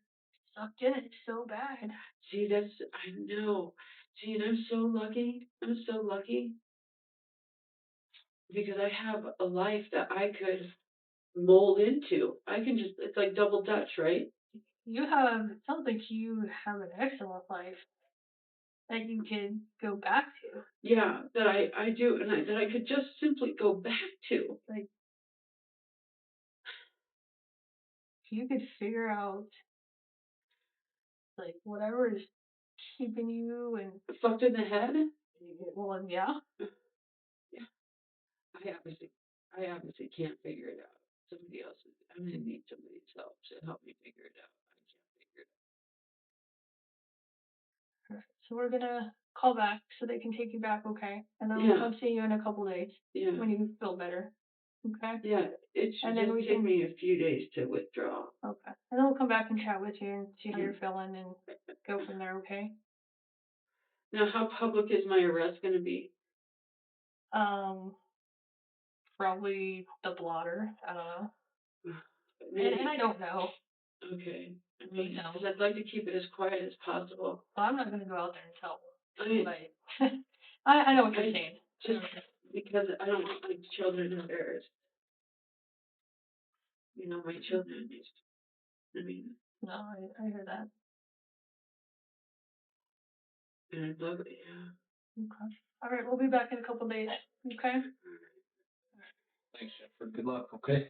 B: sucked in it so bad.
A: See, I know. See, and I'm so lucky. I'm so lucky because I have a life that I could mold into. I can just, it's like double dutch, right?
B: You have, it sounds like you have an excellent life that you can go back to.
A: Yeah, that I do, and that I could just simply go back to.
B: Like, if you could figure out, like, whatever is keeping you and,
A: Fucked in the head?
B: well, yeah.
A: Yeah, I obviously can't figure it out. Somebody else is, I'm gonna need somebody's help to help me figure it out. I can't figure it
B: So we're gonna call back so they can take you back, okay? And then
A: Yeah.
B: we'll come see you in a couple days
A: Yeah.
B: when you feel better, okay?
A: Yeah, it should
B: And then
A: just
B: we
A: take
B: can,
A: me a few days to withdraw.
B: okay. And then we'll come back and chat with you and see how you're feeling and go from there, okay?
A: Now, how public is my arrest gonna be?
B: Um, probably the blotter. I don't know.
A: Maybe.
B: And I don't know.
A: Okay. I
B: Really
A: mean,
B: don't.
A: because I'd like to keep it as quiet as possible.
B: Well, I'm not gonna go out there and tell
A: I mean,
B: anybody. I know what you're
A: I
B: saying.
A: just because I don't want my children embarrassed. You know, my children. I mean,
B: No, I hear that.
A: and I'd love it. Yeah.
B: Okay. All right, we'll be back in a couple days. Okay.
C: Thanks, Jennifer. Good luck. Okay.